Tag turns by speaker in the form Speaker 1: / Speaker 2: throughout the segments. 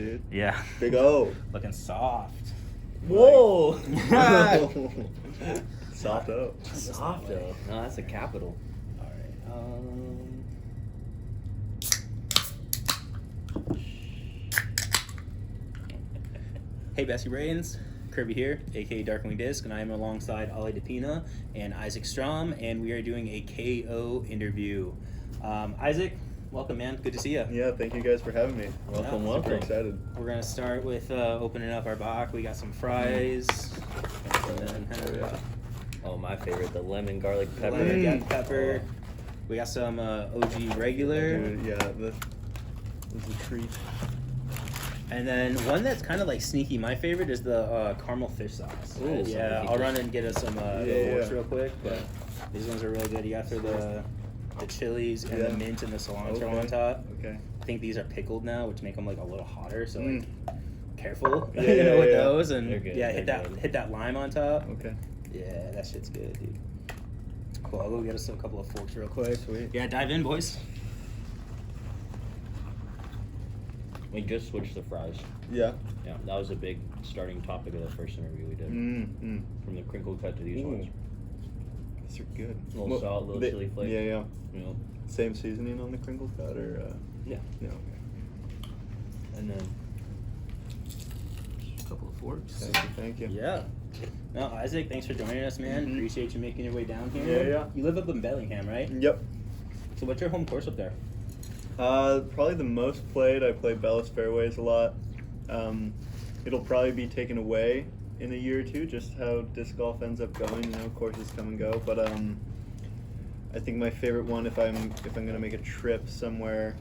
Speaker 1: Dude.
Speaker 2: Yeah.
Speaker 1: Big O.
Speaker 2: Looking soft.
Speaker 3: Whoa!
Speaker 1: Soft O.
Speaker 3: Soft though. No, that's a capital.
Speaker 2: Hey, Bessie Brains. Kirby here, aka Darkwing Disc, and I am alongside Ollie and Isaac Strom, and we are doing a KO interview. Isaac, welcome, man. Good to see you.
Speaker 1: Yeah, thank you guys for having me.
Speaker 3: Welcome,
Speaker 1: Super
Speaker 3: welcome.
Speaker 1: excited.
Speaker 2: We're gonna start with opening up our box. We got some fries. And then,
Speaker 3: Oh, my favorite, the lemon garlic pepper.
Speaker 2: lemon pepper. We got some OG regular.
Speaker 1: Dude, yeah, this is a treat.
Speaker 2: And then one that's kind of like sneaky. My favorite is the caramel fish sauce.
Speaker 3: Ooh,
Speaker 2: Yeah, I'll run and get us some forks real quick. But these ones are really good. You got for the chilies and the mint and the cilantro on top.
Speaker 1: Okay.
Speaker 2: I think these are pickled now, which make them like a little hotter. So like, careful,
Speaker 1: Yeah,
Speaker 2: you know, with
Speaker 1: yeah.
Speaker 2: those. And
Speaker 3: They're good,
Speaker 2: hit
Speaker 3: they're
Speaker 2: that
Speaker 3: good.
Speaker 2: hit that lime on top.
Speaker 1: Okay.
Speaker 2: Yeah, that shit's good, dude. Cool. I'll go get us a couple of forks real quick.
Speaker 1: Sweet.
Speaker 2: Yeah, dive in, boys.
Speaker 3: We just switched the fries.
Speaker 1: Yeah.
Speaker 3: Yeah, that was a big starting topic of the first interview we did. From the crinkle cut to these ones.
Speaker 1: These are good.
Speaker 3: A little salt, a little chili flake.
Speaker 1: Yeah, yeah.
Speaker 3: You know,
Speaker 1: Same seasoning on the crinkle cut, or?
Speaker 3: yeah.
Speaker 1: No. Okay.
Speaker 3: And then
Speaker 2: A couple of forks.
Speaker 1: Thank you.
Speaker 2: Yeah. No, Isaac, thanks for joining us, man.
Speaker 1: Mhm.
Speaker 2: Appreciate you making your way down here.
Speaker 1: Yeah, yeah.
Speaker 2: You live up in Bellingham, right?
Speaker 1: Yep.
Speaker 2: So what's your home course up there?
Speaker 1: Probably the most played. I play Bellis Fairways a lot. It'll probably be taken away in a year or two, just how disc golf ends up going. You know, courses come and go. But I think my favorite one, if I'm gonna make a trip somewhere,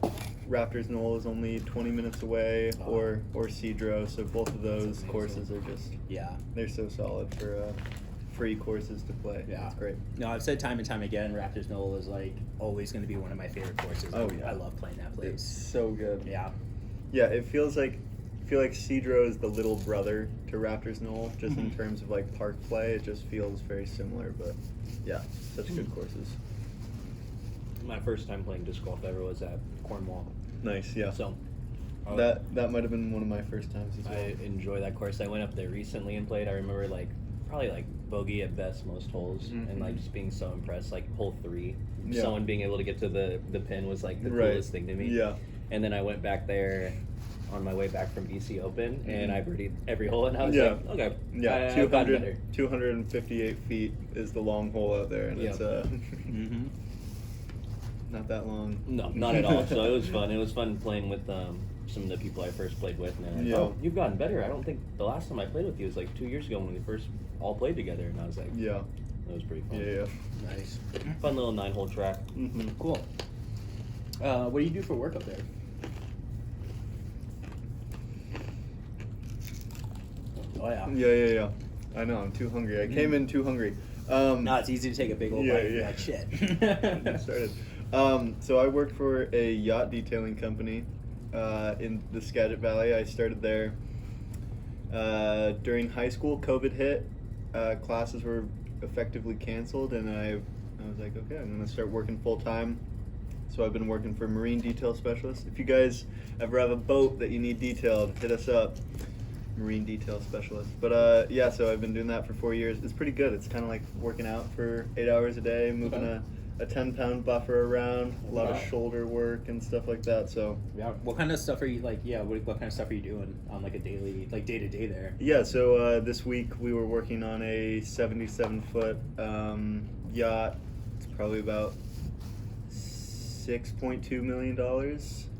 Speaker 1: Raptors Knoll is only 20 minutes away, or Cedro. So both of those courses are just they're so solid for free courses to play.
Speaker 2: Yeah.
Speaker 1: It's great.
Speaker 2: No, I've said time and time again, Raptors Knoll is like always going to be one of my favorite courses.
Speaker 1: Oh, yeah.
Speaker 2: I love playing that
Speaker 1: It's
Speaker 2: place.
Speaker 1: so good.
Speaker 2: Yeah.
Speaker 1: Yeah, I feel like Cedro is the little brother to Raptors Knoll, just in terms of like park play. It just feels very similar, but yeah, such good courses.
Speaker 3: my first time playing disc golf ever was at Cornwall.
Speaker 1: Nice, yeah.
Speaker 3: So
Speaker 1: That might have been one of my first times as well.
Speaker 3: I enjoy that course. I went up there recently and played. I remember probably bogey at best most holes, and just being so impressed. Like hole 3, someone being able to get to the pin was like the coolest thing to me.
Speaker 1: Yeah.
Speaker 3: And then I went back there on my way back from BC Open, and I birdied every hole, and I was like, okay,
Speaker 1: Yeah,
Speaker 3: I've gotten better.
Speaker 1: 258 feet is the long hole out there, and it's
Speaker 2: Mm-hmm.
Speaker 1: not that long.
Speaker 3: No, not at all. So it was fun. It was fun playing with some of the people I first played with, and they're like,
Speaker 1: Yeah.
Speaker 3: oh, you've gotten better. I don't think the last time I played with you was like 2 years ago when we first all played together, and I was like,
Speaker 1: Yeah,
Speaker 3: that was pretty fun.
Speaker 1: yeah.
Speaker 2: Nice.
Speaker 3: Fun little 9-hole track.
Speaker 1: Mm-hmm.
Speaker 2: Cool. What do you do for work up there? Oh, yeah.
Speaker 1: Yeah. I know, I'm too hungry. I came in too hungry.
Speaker 2: No, it's easy to take a big old bite and be
Speaker 1: yeah.
Speaker 2: like, shit.
Speaker 1: Get started. So I work for a yacht detailing company in the Skagit Valley. I started there during high school. COVID hit. Classes were effectively canceled, and I was like, okay, I'm going to start working full time. So I've been working for marine detail specialist. If you guys ever have a boat that you need detailed, hit us up. Marine detail specialist. But yeah, so I've been doing that for 4 years. It's pretty good. It's kind of like working out for 8 hours a day, moving a 10-pound buffer around, a lot of shoulder work and stuff like that. So
Speaker 2: Yeah. What kind of stuff are you like? Yeah. What kind of stuff are you doing on like a daily, like day to day there?
Speaker 1: yeah, so this week we were working on a 77-foot yacht. It's probably about $6.2 million.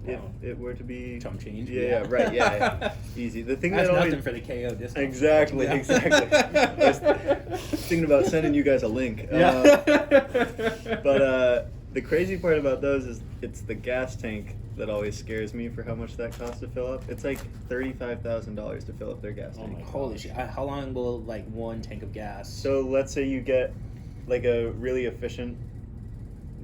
Speaker 1: If it were to be
Speaker 2: Chump change.
Speaker 1: yeah, right, yeah. Easy. The thing
Speaker 2: That's
Speaker 1: that always
Speaker 2: nothing for the KO disc.
Speaker 1: exactly. I was thinking about sending you guys a link. But the crazy part about those is it's the gas tank that always scares me for how much that costs to fill up. It's like $35,000 to fill up their gas tank.
Speaker 2: Holy shit! How long will like one tank of gas?
Speaker 1: So let's say you get like a really efficient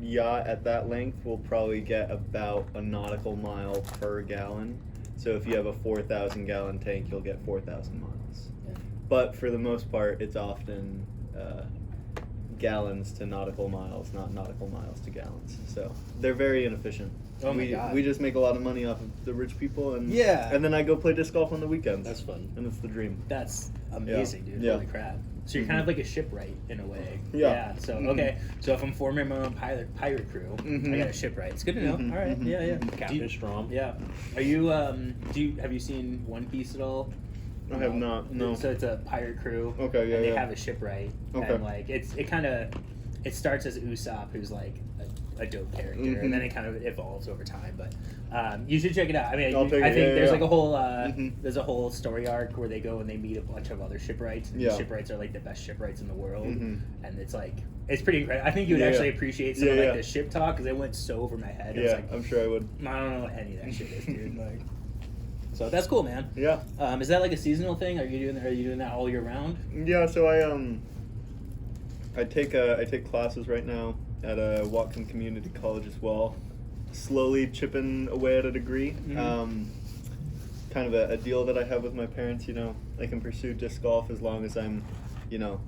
Speaker 1: yacht at that length will probably get about a nautical mile per gallon. So if you have a 4,000 gallon tank, you'll get 4,000 miles.
Speaker 2: Yeah.
Speaker 1: But for the most part, it's often gallons to nautical miles, not nautical miles to gallons. So they're very inefficient.
Speaker 2: Oh my God.
Speaker 1: We just make a lot of money off of the rich people, and
Speaker 2: Yeah.
Speaker 1: and then I go play disc golf on the weekends.
Speaker 3: That's fun.
Speaker 1: And it's the dream.
Speaker 2: That's amazing, dude.
Speaker 1: Yeah.
Speaker 2: Holy crap. So you're kind of like a shipwright in a way.
Speaker 1: Yeah.
Speaker 2: So
Speaker 1: Mhm.
Speaker 2: okay. So if I'm forming my own pirate crew, I got a shipwright. It's good to know.
Speaker 1: Mhm.
Speaker 2: All right.
Speaker 1: Mhm.
Speaker 2: Yeah. Yeah.
Speaker 3: Captain Strom.
Speaker 2: Yeah. Are you have you seen One Piece at all?
Speaker 1: I have not. No.
Speaker 2: So it's a pirate crew.
Speaker 1: Okay, yeah,
Speaker 2: And they
Speaker 1: yeah.
Speaker 2: have a shipwright.
Speaker 1: Okay.
Speaker 2: And like it starts as Usopp, who's like a dope character,
Speaker 1: Mhm.
Speaker 2: and then it kind of evolves over time. But you should check it out. I mean,
Speaker 1: I'll
Speaker 2: I
Speaker 1: take
Speaker 2: think
Speaker 1: it, yeah,
Speaker 2: there's
Speaker 1: yeah.
Speaker 2: like a whole
Speaker 1: Mhm.
Speaker 2: there's a whole story arc where they go and they meet a bunch of other shipwrights. And
Speaker 1: Yeah.
Speaker 2: these shipwrights are like the best shipwrights in the world,
Speaker 1: Mhm.
Speaker 2: and it's pretty incredible. I think you would
Speaker 1: Yeah,
Speaker 2: actually
Speaker 1: yeah.
Speaker 2: appreciate some
Speaker 1: Yeah,
Speaker 2: of like
Speaker 1: yeah.
Speaker 2: the ship talk because it went so over my head. It was
Speaker 1: Yeah,
Speaker 2: like,
Speaker 1: I'm sure I would.
Speaker 2: I don't know what any of that shit is, dude. Like, so that's cool, man.
Speaker 1: Yeah.
Speaker 2: Is that like a seasonal thing? Are you doing that all year round?
Speaker 1: Yeah. So I take classes right now at Whatcom Community College as well. Slowly chipping away at a degree.
Speaker 2: Mhm.
Speaker 1: Kind of a deal that I have with my parents. You know, I can pursue disc golf as long as I'm, you know,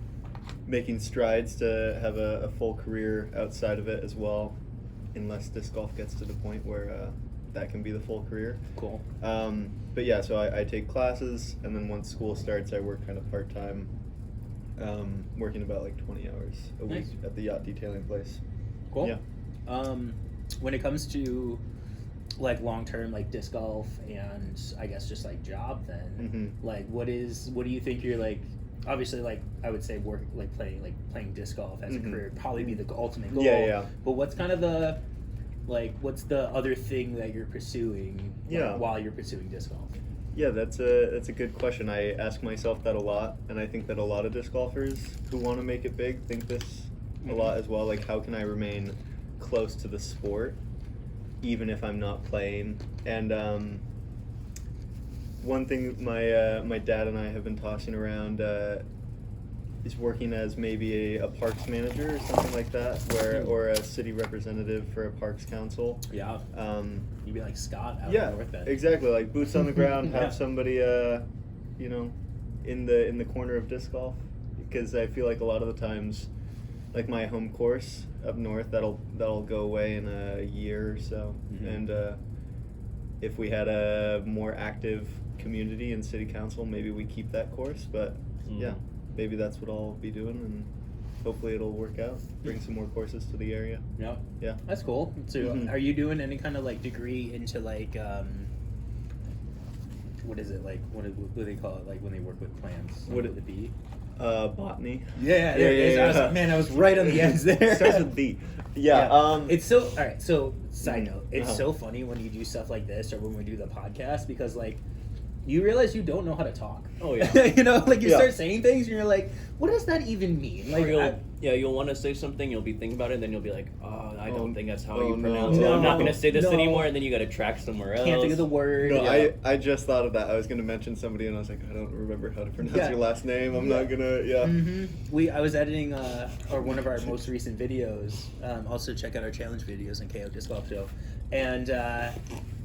Speaker 1: making strides to have a full career outside of it as well, unless disc golf gets to the point where that can be the full career.
Speaker 2: Cool.
Speaker 1: But yeah, so I take classes, and then once school starts, I work kind of part-time, working about like 20 hours a week
Speaker 2: Nice.
Speaker 1: at the yacht detailing place.
Speaker 2: Cool.
Speaker 1: Yeah.
Speaker 2: When it comes to like long term like disc golf and I guess just like job then,
Speaker 1: Mhm.
Speaker 2: like what do you think you're like obviously like I would say work like playing disc golf as a
Speaker 1: Mhm.
Speaker 2: career would probably be the ultimate goal.
Speaker 1: Yeah, yeah.
Speaker 2: But what's kind of what's the other thing that you're pursuing like,
Speaker 1: Yeah.
Speaker 2: while you're pursuing disc golf?
Speaker 1: Yeah, that's a good question. I ask myself that a lot, and I think that a lot of disc golfers who want to make it big think this a lot as well. Like, how can I remain close to the sport, even if I'm not playing? And one thing my dad and I have been tossing around is working as maybe a parks manager or something like that, or a city representative for a parks council.
Speaker 2: Yeah. You'd be like Scott out
Speaker 1: Yeah,
Speaker 2: in North Bend.
Speaker 1: exactly. Like boots on the ground, have
Speaker 2: Yeah.
Speaker 1: somebody, you know, in the corner of disc golf, because I feel like a lot of the times, like my home course up north, that'll go away in a year or so,
Speaker 2: Mhm.
Speaker 1: and if we had a more active community and city council, maybe we keep that course. But yeah, maybe that's what I'll be doing, and hopefully it'll work out. Bring some more courses to the area.
Speaker 2: Yeah.
Speaker 1: Yeah.
Speaker 2: That's cool. So
Speaker 1: Mhm.
Speaker 2: are you doing any kind of like degree into like what is it like what do they call it like when they work with plants?
Speaker 1: What
Speaker 2: would it be?
Speaker 1: Botany.
Speaker 2: Yeah, there it is.
Speaker 1: Yeah,
Speaker 2: I was
Speaker 1: yeah.
Speaker 2: like, man, I was right on the edge there.
Speaker 1: Starts with B. Yeah.
Speaker 2: It's so all right. So side note, it's
Speaker 1: Uh-huh.
Speaker 2: so funny when you do stuff like this or when we do the podcast because like you realize you don't know how to talk.
Speaker 3: Oh, yeah.
Speaker 2: You know, like you
Speaker 1: Yeah.
Speaker 2: start saying things and you're like, what does that even mean? Like,
Speaker 3: You'll want to say something, you'll be thinking about it, and then you'll be like, oh, I don't think that's how
Speaker 1: oh,
Speaker 3: you
Speaker 1: no.
Speaker 3: pronounce it.
Speaker 2: No.
Speaker 3: I'm not going to say this
Speaker 2: No.
Speaker 3: anymore, and then you got to track somewhere else.
Speaker 2: can't think of the word.
Speaker 1: No,
Speaker 2: Yeah.
Speaker 1: I just thought of that. I was going to mention somebody, and I was like, I don't remember how to pronounce
Speaker 2: Yeah.
Speaker 1: your last name. I'm
Speaker 2: Yeah.
Speaker 1: not going to, yeah.
Speaker 2: Mm-hmm. I was editing or one of our most recent videos. Also check out our challenge videos on KO Disc Golf Show, and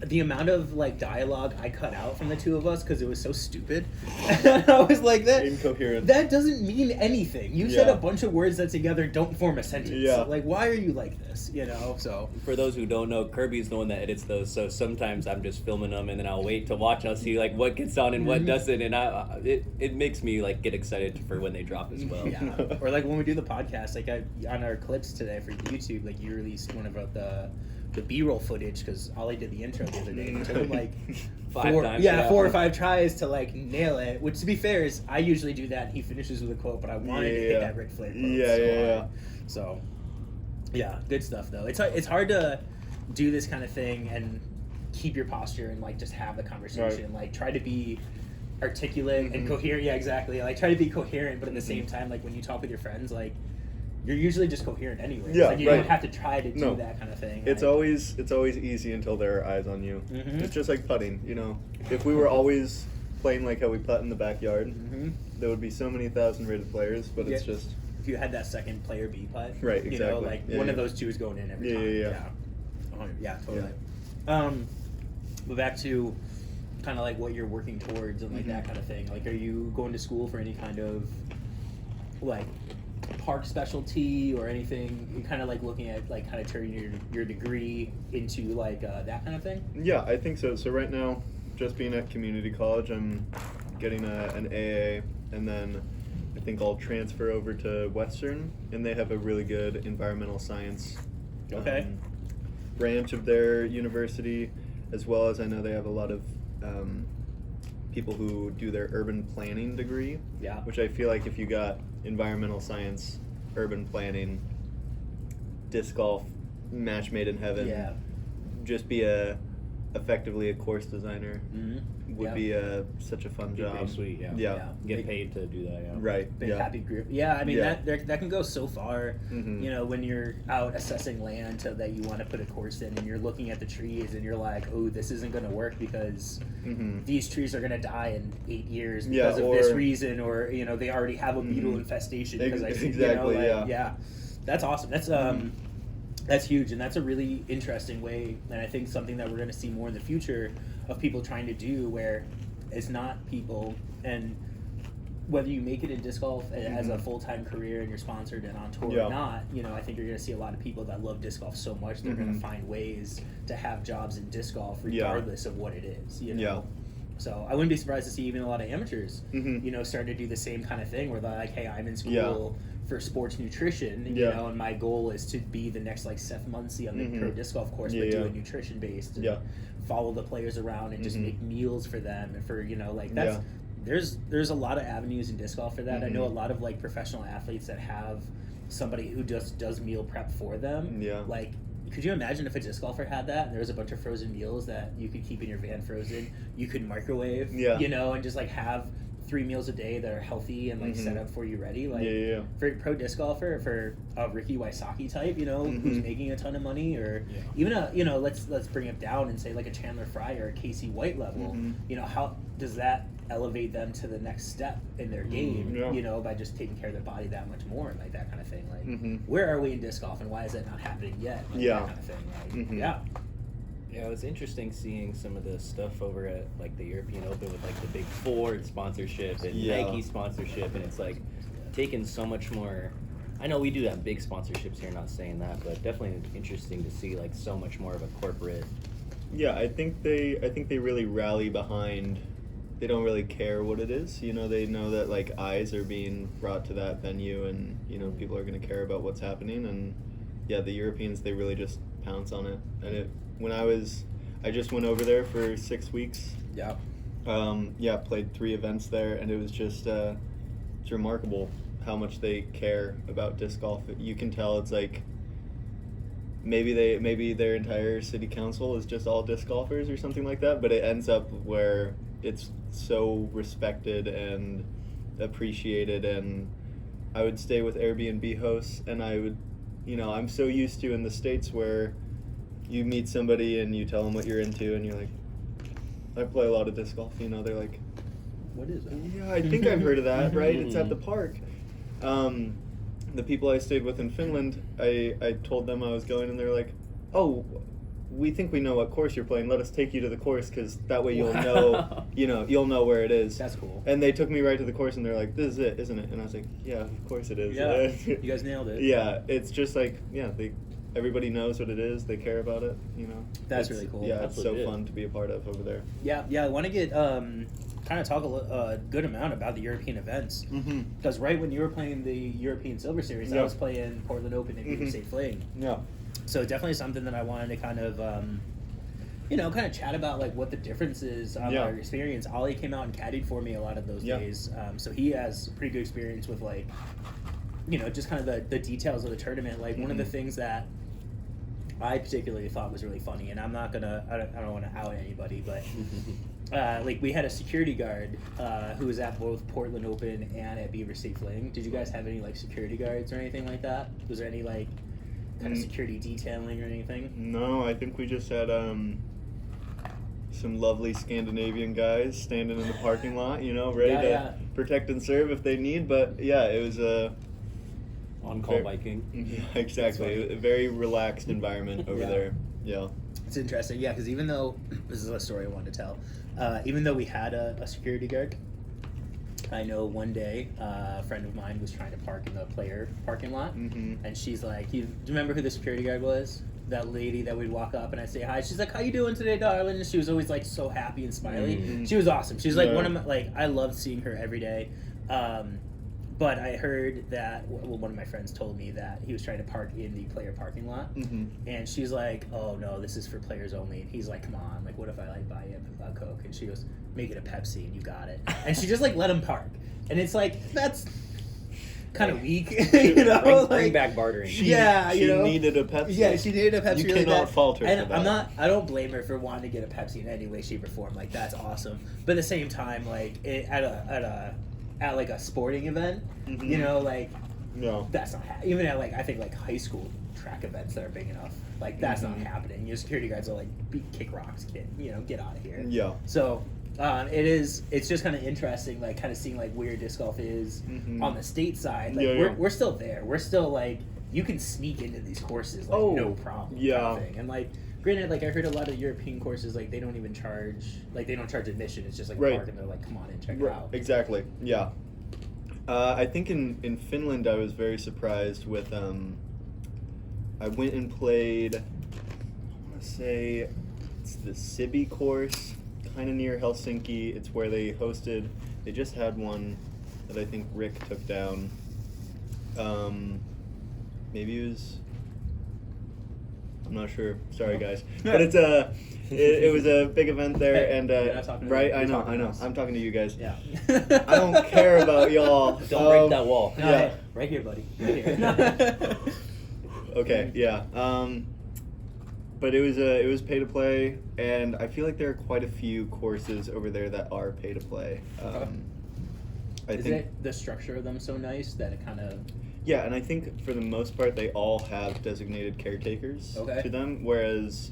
Speaker 2: the amount of like dialogue I cut out from the two of us because it was so stupid. I was like that.
Speaker 1: Incoherent.
Speaker 2: That doesn't mean anything. You said
Speaker 1: Yeah.
Speaker 2: a bunch of words that together don't form a sentence.
Speaker 1: Yeah.
Speaker 2: Like why are you like this? You know. So
Speaker 3: For those who don't know, Kirby's the one that edits those, so sometimes I'm just filming them, and then I'll wait to watch. I'll see like what gets on and what doesn't, and it makes me like get excited for when they drop as well.
Speaker 2: yeah. Or like when we do the podcast, like on our clips today for YouTube, like you released one about the B-roll footage because Ollie did the intro the other day. And it took him like
Speaker 3: Five times,
Speaker 2: four or five tries to like nail it. Which to be fair is I usually do that. And he finishes with a quote, but I wanted to hit
Speaker 1: Yeah.
Speaker 2: that Ric Flair quote.
Speaker 1: Yeah,
Speaker 2: so
Speaker 1: yeah,
Speaker 2: hard. So yeah, good stuff though. It's hard to do this kind of thing and keep your posture and like just have the conversation. Like try to be articulate and coherent. Yeah, exactly. Like try to be coherent, but at the same time, like when you talk with your friends, like you're usually just coherent anyway.
Speaker 1: Yeah,
Speaker 2: like you
Speaker 1: right.
Speaker 2: don't have to try to do
Speaker 1: No.
Speaker 2: that kind of thing.
Speaker 1: It's
Speaker 2: Like,
Speaker 1: always easy until there are eyes on you.
Speaker 2: Mhm.
Speaker 1: It's just like putting, you know. If we were always playing like how we putt in the backyard,
Speaker 2: Mhm.
Speaker 1: there would be so many 1,000 rated players, but it's
Speaker 2: Yeah.
Speaker 1: just
Speaker 2: if you had that second player B putt,
Speaker 1: Right,
Speaker 2: You know,
Speaker 1: exactly.
Speaker 2: like
Speaker 1: Yeah,
Speaker 2: one of
Speaker 1: yeah.
Speaker 2: those two is going in every
Speaker 1: Yeah,
Speaker 2: time.
Speaker 1: yeah.
Speaker 2: Yeah, totally. But back to kind of like what you're working towards and like that kind of thing. Like, are you going to school for any kind of like park specialty or anything? You're kind of like looking at like kind of turning your degree into like that kind of thing?
Speaker 1: Yeah, I think so. So right now, just being at community college, I'm getting an AA, and then I think I'll transfer over to Western, and they have a really good environmental science
Speaker 2: Okay.
Speaker 1: branch of their university, as well as I know they have a lot of people who do their urban planning degree,
Speaker 2: Yeah.
Speaker 1: which I feel like if you got environmental science, urban planning, disc golf, match made in heaven,
Speaker 2: Yeah.
Speaker 1: just be effectively a course designer would
Speaker 2: Yeah.
Speaker 1: be such a fun
Speaker 3: Be
Speaker 1: job.
Speaker 3: pretty sweet, yeah.
Speaker 1: Yeah.
Speaker 3: Get paid to do that, yeah.
Speaker 1: Right.
Speaker 2: Big
Speaker 1: Yeah.
Speaker 2: happy group. Yeah, I mean
Speaker 1: Yeah.
Speaker 2: that can go so far.
Speaker 1: Mhm.
Speaker 2: You know, when you're out assessing land so that you want to put a course in, and you're looking at the trees, and you're like, "Oh, this isn't going to work because
Speaker 1: Mhm.
Speaker 2: these trees are going to die in 8 years
Speaker 1: Yeah,
Speaker 2: because of this
Speaker 1: or-
Speaker 2: reason," or you know, they already have a beetle
Speaker 1: Mhm.
Speaker 2: infestation because I see,
Speaker 1: Exactly,
Speaker 2: you know, like,
Speaker 1: yeah.
Speaker 2: That's awesome. That's huge, and that's a really interesting way, and I think something that we're going to see more in the future of people trying to do, where it's not people, and whether you make it in disc golf as a full-time career and you're sponsored and on tour
Speaker 1: Yeah.
Speaker 2: or not, you know, I think you're going to see a lot of people that love disc golf so much they're going to find ways to have jobs in disc golf regardless of what it is, you know.
Speaker 1: Yeah.
Speaker 2: So I wouldn't be surprised to see even a lot of amateurs,
Speaker 1: Mhm.
Speaker 2: you know, starting to do the same kind of thing where they're like, hey, I'm in school
Speaker 1: Yeah.
Speaker 2: for sports nutrition, you
Speaker 1: Yeah.
Speaker 2: know, and my goal is to be the next like Seth Muncie on the
Speaker 1: Mhm.
Speaker 2: pro disc golf course,
Speaker 1: Yeah,
Speaker 2: but do
Speaker 1: yeah.
Speaker 2: it nutrition based and
Speaker 1: Yeah.
Speaker 2: follow the players around and just
Speaker 1: Mhm.
Speaker 2: make meals for them and for, you know, like that's
Speaker 1: Yeah.
Speaker 2: there's a lot of avenues in disc golf for that. I know a
Speaker 1: Mhm.
Speaker 2: lot of like professional athletes that have somebody who just does meal prep for them.
Speaker 1: Yeah.
Speaker 2: Like, could you imagine if a disc golfer had that and there was a bunch of frozen meals that you could keep in your van frozen, you could microwave,
Speaker 1: Yeah.
Speaker 2: you know, and just like have 3 meals a day that are healthy and like set
Speaker 1: Mhm.
Speaker 2: up for you ready. Like
Speaker 1: Yeah.
Speaker 2: for a pro disc golfer, for a Ricky Wysocki type, you know, who's
Speaker 1: Mhm.
Speaker 2: making a ton of money, or
Speaker 3: Yeah.
Speaker 2: even a, you know, let's bring it down and say like a Chandler Fry or a Casey White level.
Speaker 1: Mhm.
Speaker 2: You know, how does that elevate them to the next step in their game?
Speaker 1: Yeah.
Speaker 2: You know, by just taking care of their body that much more and like that kind of thing. Like,
Speaker 1: Mhm.
Speaker 2: where are we in disc golf and why is that not happening yet? Like,
Speaker 1: Yeah.
Speaker 2: that kind of thing. Like,
Speaker 1: Mhm.
Speaker 2: yeah.
Speaker 3: Yeah, it was interesting seeing some of the stuff over at like the European Open with like the big Ford sponsorship and
Speaker 1: Yeah.
Speaker 3: Nike sponsorship, and it's like taken so much more. I know we do have big sponsorships here, not saying that, but definitely interesting to see like so much more of a corporate.
Speaker 1: Yeah, I think they really rally behind. They don't really care what it is. You know, they know that like eyes are being brought to that venue, and you know people are going to care about what's happening. And yeah, the Europeans, they really just pounce on it. And I just went over there for 6 weeks.
Speaker 2: Yeah.
Speaker 1: Yeah, played 3 events there, and it was just it's remarkable how much they care about disc golf. You can tell it's like maybe their entire city council is just all disc golfers or something like that, but it ends up where it's so respected and appreciated. And I would stay with Airbnb hosts, and I would, you know, I'm so used to in the States where you meet somebody and you tell them what you're into, and you're like, I play a lot of disc golf, you know, they're like,
Speaker 2: What is that?
Speaker 1: yeah, I think I've heard of that, right? It's at the park. The people I stayed with in Finland, I told them I was going, and they're like, oh, we think we know what course you're playing. Let us take you to the course, because that way you'll know, you know, you'll know where it is.
Speaker 2: That's cool.
Speaker 1: And they took me right to the course, and they're like, this is it, isn't it? And I was like, yeah, of course it is.
Speaker 2: Yeah. You guys nailed it.
Speaker 1: Yeah, it's just like, yeah, everybody knows what it is. They care about it, you know.
Speaker 2: That's
Speaker 1: It's-
Speaker 2: really cool.
Speaker 1: Yeah,
Speaker 3: That's
Speaker 1: it's so
Speaker 3: legit.
Speaker 1: fun to be a part of over there.
Speaker 2: Yeah, I want to get kind of talk a good amount about the European events,
Speaker 1: Mm-hmm.
Speaker 2: because right when you were playing the European Silver Series, I
Speaker 1: Yeah.
Speaker 2: was playing Portland Open and
Speaker 1: Mhm.
Speaker 2: State Fling.
Speaker 1: Yeah.
Speaker 2: So definitely something that I wanted to kind of, you know, kind of chat about like what the difference is on
Speaker 1: Yeah.
Speaker 2: our experience. Ollie came out and caddied for me a lot of those
Speaker 1: Yeah.
Speaker 2: days, so he has pretty good experience with like, you know, just kind of the details of the tournament. Like one of the
Speaker 1: Mhm.
Speaker 2: things that I particularly thought was really funny, and I don't want to out anybody, but like we had a security guard who was at both Portland Open and at Beaver State Fling. Did you guys have any like security guards or anything like that? Was there any like kind of security detailing or anything?
Speaker 1: No, I think we just had some lovely Scandinavian guys standing in the parking lot, you know, ready
Speaker 2: Yeah,
Speaker 1: to
Speaker 2: yeah.
Speaker 1: protect and serve if they need. But yeah, it was
Speaker 3: On-call biking.
Speaker 1: yeah, exactly, a very relaxed environment over
Speaker 2: Yeah.
Speaker 1: there. Yeah.
Speaker 2: It's interesting, yeah, because even though this is a story I wanted to tell, even though we had a security guard, I know one day a friend of mine was trying to park in the player parking lot, and she's like, do you remember who the security guard was? That lady that would walk up and I'd say hi. She's like, how you doing today, darling? And she was always like so happy and smiley. She was awesome. She was like one of my, like, I loved seeing her every day. But I heard that, well, one of my friends told me that he was trying to park in the player parking lot, and she's like, oh no, this is for players only. And he's like, come on, like, what if I like buy you a Coke? And she goes, make it a Pepsi and you got it. And she just like let him park. And it's like, that's kind of weak, you know.
Speaker 3: Bring back bartering.
Speaker 1: She
Speaker 2: you know,
Speaker 1: needed a Pepsi.
Speaker 2: Yeah, she needed a Pepsi.
Speaker 1: You
Speaker 2: really
Speaker 1: cannot
Speaker 2: bad.
Speaker 1: fault her
Speaker 2: And
Speaker 1: for that.
Speaker 2: I don't blame her for wanting to get a Pepsi in any way, shape, or form. Like, that's awesome. But at the same time, like at like a sporting event, you know, like that's not even at like I think like high school track events that are big enough. Like that's not happening. Your security guards are like, kick rocks, kid. You know, get out of here.
Speaker 1: Yeah.
Speaker 2: So. It's just kind of interesting, like kind of seeing like where disc golf is on the state side. Like we're still there. We're still like you can sneak into these courses like no problem.
Speaker 1: Yeah.
Speaker 2: Kind of thing. And like granted, like I heard a lot of European courses like they don't even charge admission. It's just like a park and they're like, come on in, check it out.
Speaker 1: Exactly. Yeah. I think in Finland I was very surprised with I went and played I want to say it's the Sibi course. Kind of near Helsinki. It's where they just had one that I think Rick took down. Maybe it was, I'm not sure. Sorry guys. But it's it was a big event there, and I know. I'm talking to you guys.
Speaker 2: Yeah.
Speaker 1: I don't care about y'all.
Speaker 3: Don't break that wall.
Speaker 2: No, hey, right here, buddy. Right here.
Speaker 1: Okay, yeah. But it was pay to play, and I feel like there are quite a few courses over there that are pay to play. I think
Speaker 2: the structure of them so nice that it kind of.
Speaker 1: Yeah, and I think for the most part they all have designated caretakers to them, whereas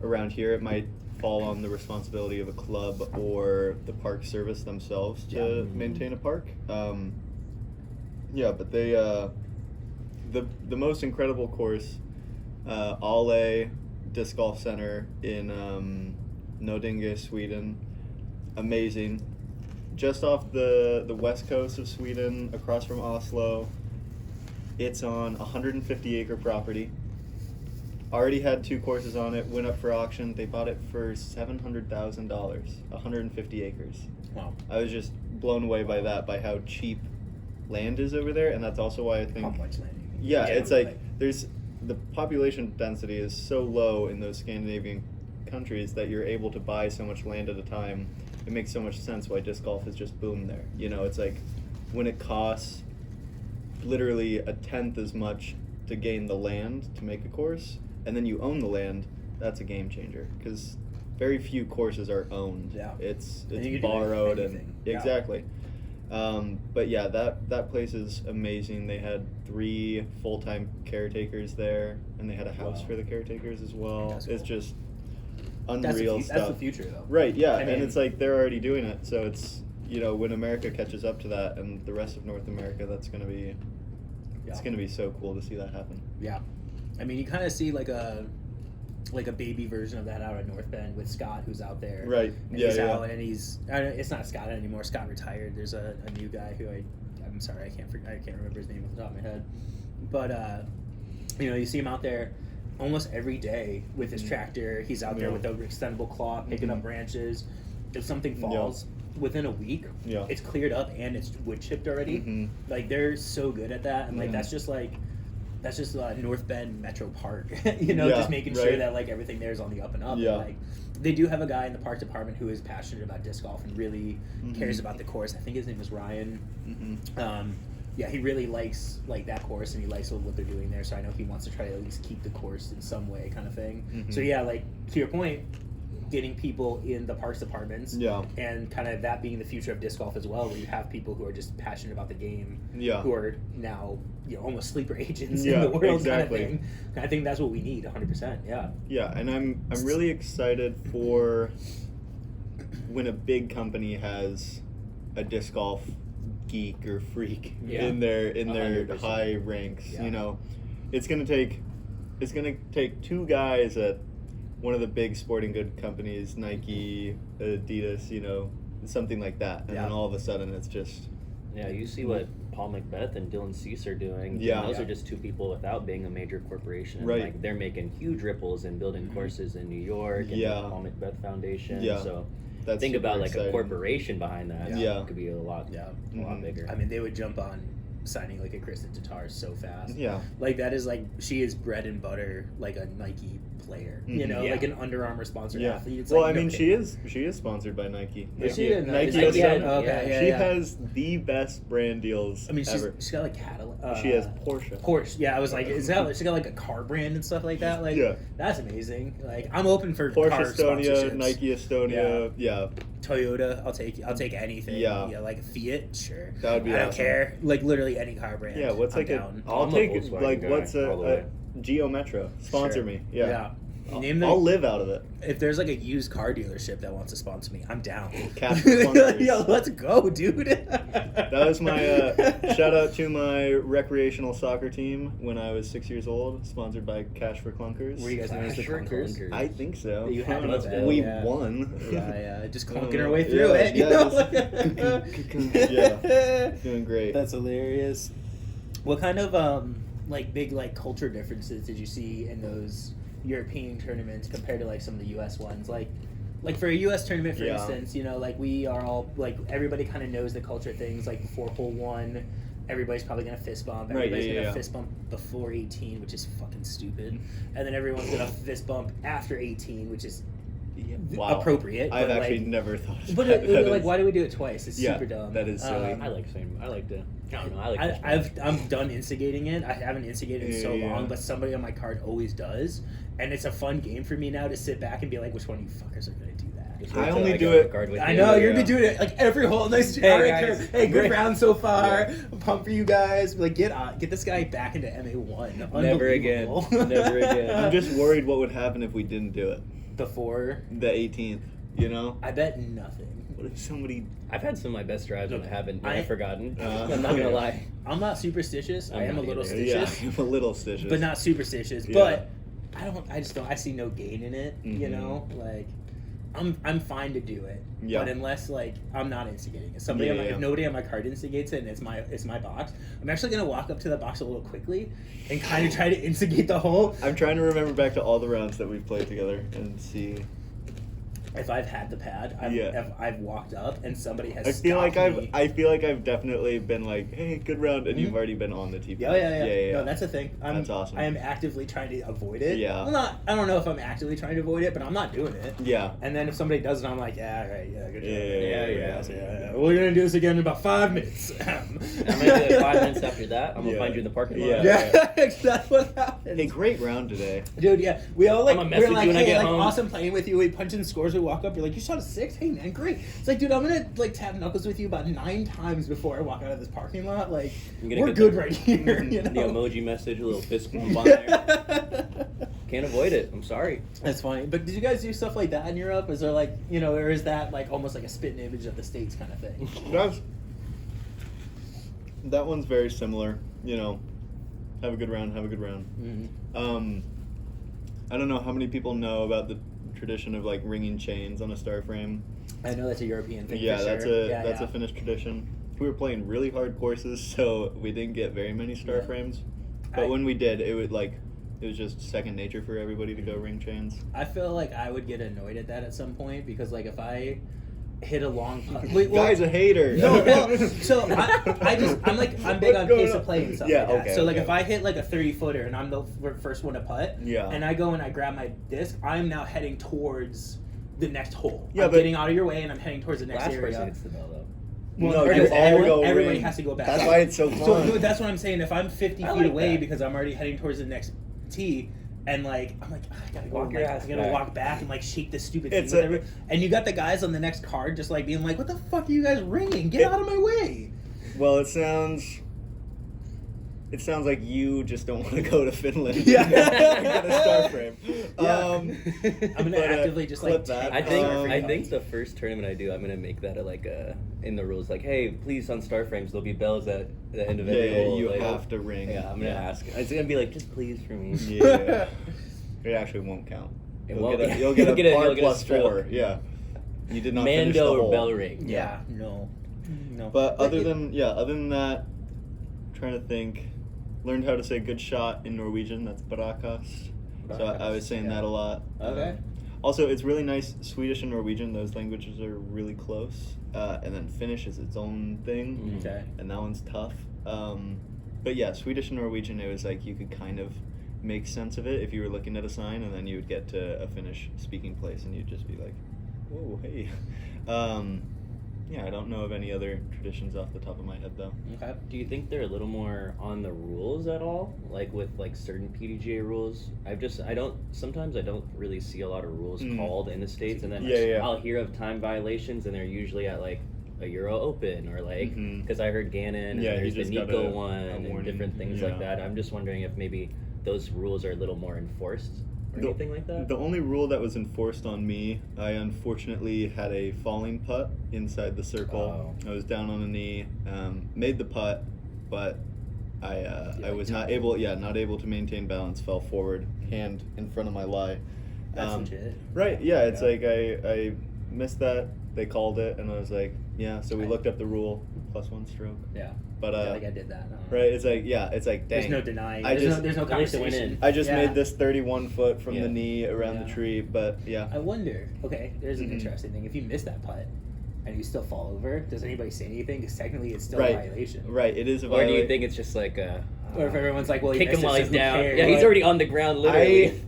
Speaker 1: around here it might fall on the responsibility of a club or the park service themselves to maintain a park. But they the most incredible course, Ollie Disc Golf Center in Nordinge, Sweden. Amazing. Just off the west coast of Sweden, across from Oslo. It's on 150-acre property. Already had 2 courses on it, went up for auction. They bought it for $700,000, 150 acres.
Speaker 2: Wow.
Speaker 1: I was just blown away by that, by how cheap land is over there, and that's also why I think...
Speaker 2: How much land?
Speaker 1: Yeah, it's like, the population density is so low in those Scandinavian countries that you're able to buy so much land at a time. It makes so much sense why disc golf has just boomed there. You know, it's like when it costs literally a tenth as much to gain the land to make a course, and then you own the land, that's a game changer because very few courses are owned.
Speaker 2: Yeah.
Speaker 1: It's
Speaker 2: And
Speaker 1: borrowed
Speaker 2: anything.
Speaker 1: Exactly. But yeah, that place is amazing. They had 3 full-time caretakers there, and they had a house for the caretakers as well.
Speaker 2: That's
Speaker 1: It's
Speaker 2: cool.
Speaker 1: just unreal stuff.
Speaker 2: That's the future, though.
Speaker 1: Right, yeah,
Speaker 2: I mean,
Speaker 1: and it's like they're already doing it, so it's, you know, when America catches up to that and the rest of North America, that's going to be, it's going to be so cool to see that happen.
Speaker 2: Yeah. I mean, you kind of see like a baby version of that out at North Bend with Scott, who's out there.
Speaker 1: Right.
Speaker 2: And
Speaker 1: Yeah,
Speaker 2: he's
Speaker 1: yeah.
Speaker 2: out, and it's not Scott anymore. Scott retired. There's a new guy who I'm sorry, I can't remember his name off the top of my head. But you know, you see him out there almost every day with his tractor. He's out there with the extendable claw picking up branches. If something falls within a week, it's cleared up and it's wood chipped already. Like they're so good at that, and like that's just North Bend Metro Park, you know, just making sure that like everything there is on the up and up.
Speaker 1: Yeah.
Speaker 2: And, like they do have a guy in the park department who is passionate about disc golf and really cares about the course. I think his name is Ryan. Yeah, he really likes like that course and he likes what they're doing there. So I know he wants to try to at least keep the course in some way, kind of thing. So yeah, like to your point, getting people in the parks departments, and kind of that being the future of disc golf as well, where you have people who are just passionate about the game, who are now, you know, almost sleeper agents in the world, kind of thing. I think that's what we need, 100%. Yeah.
Speaker 1: Yeah, and I'm really excited for when a big company has a disc golf geek or freak in their
Speaker 3: 100%.
Speaker 1: high ranks. You know, it's gonna take 2 guys at one of the big sporting good companies, Nike, Adidas, you know, something like that, and then all of a sudden it's just
Speaker 3: Yeah, you see what Paul Macbeth and Dylan Cease are doing.
Speaker 1: Yeah.
Speaker 3: And those are just two people without being a major corporation. And
Speaker 1: Right.
Speaker 3: like they're making huge ripples and building courses in New York and the Paul Macbeth Foundation.
Speaker 1: Yeah.
Speaker 3: So
Speaker 1: that's
Speaker 3: think
Speaker 1: super
Speaker 3: about like
Speaker 1: exciting.
Speaker 3: a corporation behind that.
Speaker 1: Yeah.
Speaker 3: It could be a lot bigger.
Speaker 2: I mean, they would jump on signing like a Kristen Tatar so fast.
Speaker 1: Yeah.
Speaker 2: Like that is like she is bread and butter, like a Nike player. You know,
Speaker 3: Yeah.
Speaker 2: like an Under Armour sponsored athlete. It's
Speaker 1: Well,
Speaker 2: like,
Speaker 1: I mean,
Speaker 2: no
Speaker 1: she is sponsored by Nike.
Speaker 2: Is she? No,
Speaker 1: Nike
Speaker 2: is
Speaker 1: has
Speaker 2: Nike
Speaker 1: some-
Speaker 2: okay, yeah,
Speaker 1: she
Speaker 2: yeah.
Speaker 1: has the best brand deals
Speaker 2: I mean,
Speaker 1: ever.
Speaker 2: she's got like Cadillac.
Speaker 1: She has Porsche.
Speaker 2: Porsche. Yeah, I was like, is that she got like a car brand and stuff like that? Like,
Speaker 1: Yeah.
Speaker 2: that's amazing. Like, I'm open for
Speaker 1: Porsche
Speaker 2: car
Speaker 1: Estonia,
Speaker 2: sponsorships.
Speaker 1: Nike Estonia, yeah.
Speaker 2: Toyota, I'll take anything.
Speaker 1: Yeah.
Speaker 2: Like Fiat, sure.
Speaker 1: That would be
Speaker 2: I don't
Speaker 1: awesome.
Speaker 2: care. Like literally any car brand.
Speaker 1: Yeah, what's
Speaker 2: I'm
Speaker 1: like
Speaker 2: down.
Speaker 1: I'll
Speaker 3: I'm a
Speaker 1: take
Speaker 3: Volkswagen
Speaker 1: like
Speaker 3: guy
Speaker 1: what's
Speaker 3: all the way.
Speaker 1: a Geo Metro sponsor
Speaker 3: Sure.
Speaker 1: me. Yeah.
Speaker 2: Name the,
Speaker 1: I'll live out of it.
Speaker 2: if there's like a used car dealership that wants to sponsor me, I'm down.
Speaker 1: Cash for clunkers.
Speaker 2: Yo, let's go, dude.
Speaker 1: That was my shout out to my recreational soccer team when I was 6 years old, sponsored by Cash for Clunkers.
Speaker 2: Were you guys known as the
Speaker 3: Cash for
Speaker 2: Clunkers?
Speaker 3: Clunkers.
Speaker 1: I think so.
Speaker 2: You had
Speaker 3: Let's
Speaker 2: that,
Speaker 3: go.
Speaker 1: We
Speaker 2: yeah.
Speaker 1: won.
Speaker 2: Yeah, just clunking our way through it. You
Speaker 1: Yeah,
Speaker 2: know?
Speaker 1: doing great.
Speaker 2: That's hilarious. What kind of like big like culture differences did you see in those European tournaments compared to like some of the U.S. ones? Like for a U.S. tournament, for instance, you know, like we are all like everybody kind of knows the culture things. Like before hole 1, everybody's probably gonna fist bump. Everybody's gonna fist bump before 18, which is fucking stupid. And then everyone's gonna fist bump after 18, which is appropriate.
Speaker 1: I've
Speaker 2: but,
Speaker 1: actually
Speaker 2: like,
Speaker 1: never thought of
Speaker 2: But
Speaker 1: that.
Speaker 2: like, why do we do it twice? It's super dumb.
Speaker 1: that is silly.
Speaker 3: I like to. I don't know. I like.
Speaker 2: I'm done instigating it. I haven't instigated in so
Speaker 1: Yeah.
Speaker 2: long, but somebody on my card always does, and it's a fun game for me now to sit back and be like, which one of you fuckers are gonna do that?
Speaker 3: Just
Speaker 1: I
Speaker 3: wait till
Speaker 1: only
Speaker 3: get
Speaker 1: do
Speaker 3: on the
Speaker 1: it-
Speaker 3: card with
Speaker 2: I
Speaker 3: you.
Speaker 2: know you're gonna be doing it like every hole. Nice,
Speaker 3: Hey,
Speaker 2: all right,
Speaker 3: guys.
Speaker 2: Kirby. Hey, good
Speaker 3: Great.
Speaker 2: round so far. Pump for you guys. Like get this guy back into MA1.
Speaker 3: Never again.
Speaker 2: Unbelievable.
Speaker 3: Never again.
Speaker 1: I'm just worried what would happen if we didn't do it.
Speaker 2: Before
Speaker 1: The 18th, you know?
Speaker 2: I bet nothing.
Speaker 1: What if somebody...
Speaker 3: I've had some of my best drives when I haven't
Speaker 2: I-
Speaker 3: forgotten.
Speaker 1: Uh,
Speaker 3: I'm not gonna lie.
Speaker 2: I'm not superstitious. I am a
Speaker 3: not
Speaker 2: little
Speaker 3: either.
Speaker 1: Yeah,
Speaker 2: stitious.
Speaker 1: I'm a little stitious.
Speaker 2: But not superstitious.
Speaker 1: Yeah.
Speaker 2: But I just don't. I see no gain in it. You
Speaker 1: Mhm.
Speaker 2: know, like I'm fine to do it.
Speaker 1: Yeah.
Speaker 2: But unless like I'm not instigating it. Somebody on my,
Speaker 1: Yeah.
Speaker 2: if nobody on my card instigates it and it's my box, I'm actually gonna walk up to the box a little quickly and kind of try to instigate the hole.
Speaker 1: I'm trying to remember back to all the rounds that we've played together and see...
Speaker 2: If I've had the pad, if I've walked up and somebody has.
Speaker 1: I feel like
Speaker 2: stopped me.
Speaker 1: I feel like I've definitely been like, hey, good round, and you've already been on the tee.
Speaker 2: Yeah. No, that's a thing.
Speaker 1: That's awesome.
Speaker 2: I am actively trying to avoid it.
Speaker 1: Yeah.
Speaker 2: I'm not. I don't know if I'm actively trying to avoid it, but I'm not doing it.
Speaker 1: Yeah.
Speaker 2: And then if somebody does it, I'm like, yeah, right, yeah, good job.
Speaker 1: Yeah.
Speaker 2: We're gonna do this again in about 5 minutes.
Speaker 3: I'm gonna do it 5 minutes after that. I'm gonna
Speaker 1: Yeah.
Speaker 3: find you in the parking lot.
Speaker 1: Yeah.
Speaker 2: That's what happens.
Speaker 1: Hey, great round today.
Speaker 2: Dude, yeah, we all like,
Speaker 3: I'm gonna
Speaker 2: we're
Speaker 3: message
Speaker 2: like,
Speaker 3: you when I
Speaker 2: hey,
Speaker 3: get
Speaker 2: like,
Speaker 3: home.
Speaker 2: awesome playing with you. We punch in scores. We walk up. You're like, you shot a 6. Hey, man, great. It's like, dude, I'm gonna like tap knuckles with you about 9 times before I walk out of this parking lot. Like,
Speaker 3: I'm gonna
Speaker 2: we're
Speaker 3: get
Speaker 2: good
Speaker 3: the-
Speaker 2: right here. You
Speaker 3: The
Speaker 2: know.
Speaker 3: emoji message, a little fist bump on there. Can't avoid it. I'm sorry.
Speaker 2: That's funny. But did you guys do stuff like that in Europe? Is there like, you know, or is that like almost like a spitting image of the States kind of thing?
Speaker 1: That one's very similar. You know, have a good round.
Speaker 2: Mm-hmm.
Speaker 1: I don't know how many people know about the tradition of like ringing chains on a star frame.
Speaker 2: I know that's a European thing.
Speaker 1: Yeah,
Speaker 2: for
Speaker 1: that's
Speaker 2: sure.
Speaker 1: a Finnish tradition. We were playing really hard courses, so we didn't get very many star
Speaker 2: Yeah.
Speaker 1: frames. But when we did, it was just second nature for everybody to go ring chains.
Speaker 2: I feel like I would get annoyed at that at some point because like if I hit a long putt,
Speaker 1: Guy's a hater.
Speaker 2: No, well, so I'm big on pace of play and stuff
Speaker 1: Yeah,
Speaker 2: like that.
Speaker 1: okay,
Speaker 2: So like
Speaker 1: okay.
Speaker 2: if I hit like a 30-footer and I'm the first one to putt,
Speaker 1: Yeah.
Speaker 2: and I go and I grab my disc, I'm now heading towards the next hole.
Speaker 1: Yeah,
Speaker 2: I'm
Speaker 1: but-
Speaker 2: getting out of your way and I'm heading towards the next
Speaker 3: Last
Speaker 2: area.
Speaker 3: person hits the bell though.
Speaker 1: No,
Speaker 2: every-
Speaker 1: you all
Speaker 2: everyone-
Speaker 1: go
Speaker 2: everybody
Speaker 1: ring.
Speaker 2: has to go back.
Speaker 1: That's why it's so fun.
Speaker 2: So no, that's what I'm saying. If I'm 50
Speaker 3: I
Speaker 2: feet
Speaker 3: like
Speaker 2: away
Speaker 3: that.
Speaker 2: because I'm already heading towards the next tee, and like I'm like, "Ah, I gotta go.
Speaker 3: Walk your
Speaker 2: Like,
Speaker 3: ass
Speaker 2: I gotta
Speaker 3: back."
Speaker 2: walk back and like shake this stupid
Speaker 1: It's
Speaker 2: thing.
Speaker 1: a-
Speaker 2: With and you got the guys on the next card just like being like, what the fuck are you guys ringing? Get out of my way.
Speaker 1: Well, it sounds like you just don't want to go to Finland.
Speaker 2: Yeah.
Speaker 1: and get a star frame.
Speaker 2: Yeah. I'm gonna
Speaker 1: but,
Speaker 2: actively just
Speaker 1: clip
Speaker 2: like
Speaker 1: that.
Speaker 2: take
Speaker 3: I think
Speaker 2: Star
Speaker 3: I
Speaker 2: frame.
Speaker 3: think the first tournament I do, I'm gonna make that in the rules, like, hey, please on star frames there'll be bells at the end of every hole.
Speaker 1: you
Speaker 3: like,
Speaker 1: have to ring.
Speaker 3: Yeah, I'm gonna ask. It's gonna be like, just please for me.
Speaker 1: Yeah. It actually won't count.
Speaker 3: It
Speaker 1: You'll
Speaker 3: won't.
Speaker 1: get a, you'll get a par
Speaker 3: you'll get a
Speaker 1: plus
Speaker 3: stroke.
Speaker 1: 4. Yeah. You did not finish the
Speaker 3: Mando
Speaker 1: hole.
Speaker 3: or bell ring.
Speaker 2: Yeah, no.
Speaker 1: But other than that, trying to think. Learned how to say good shot in Norwegian. That's brakast. So I was saying that a lot.
Speaker 2: Okay.
Speaker 1: Also, it's really nice. Swedish and Norwegian, those languages are really close. And then Finnish is its own thing.
Speaker 2: Okay.
Speaker 1: And that one's tough. But yeah, Swedish and Norwegian, it was like you could kind of make sense of it if you were looking at a sign, and then you would get to a Finnish speaking place and you'd just be like, whoa, hey. Yeah, I don't know of any other traditions off the top of my head though.
Speaker 2: Okay.
Speaker 3: Do you think they're a little more on the rules at all? Like with like certain PDGA rules? Sometimes I don't really see a lot of rules called in the States, and then I'll hear of time violations and they're usually at like a Euro Open or like, because I heard Gannon and there's the Nico one and different things like that. I'm just wondering if maybe those rules are a little more enforced or anything like that?
Speaker 1: The only rule that was enforced on me, I unfortunately had a falling putt inside the circle. I was down on a knee, made the putt, but I was not able to maintain balance, fell forward, hand in front of my lie.
Speaker 2: That's legit.
Speaker 1: Right, yeah, it's like I missed that, they called it, and I was like, yeah, so we looked up the rule, +1 stroke.
Speaker 2: Yeah.
Speaker 1: But
Speaker 2: I feel like I did that.
Speaker 1: Right, it's like dang.
Speaker 2: There's no denying.
Speaker 1: There's
Speaker 2: no conversation.
Speaker 1: I just made this 31 foot from the knee around the tree, but yeah.
Speaker 2: I wonder. Okay, there's an interesting thing. If you miss that putt and you still fall over, does anybody say anything? Because technically, it's still a violation.
Speaker 1: Right, it is a
Speaker 3: Or
Speaker 1: violation.
Speaker 3: do you think it's just like
Speaker 2: or if everyone's like, well,
Speaker 3: kick him while he's down?
Speaker 2: Cares?
Speaker 3: Yeah, he's already on the ground, literally.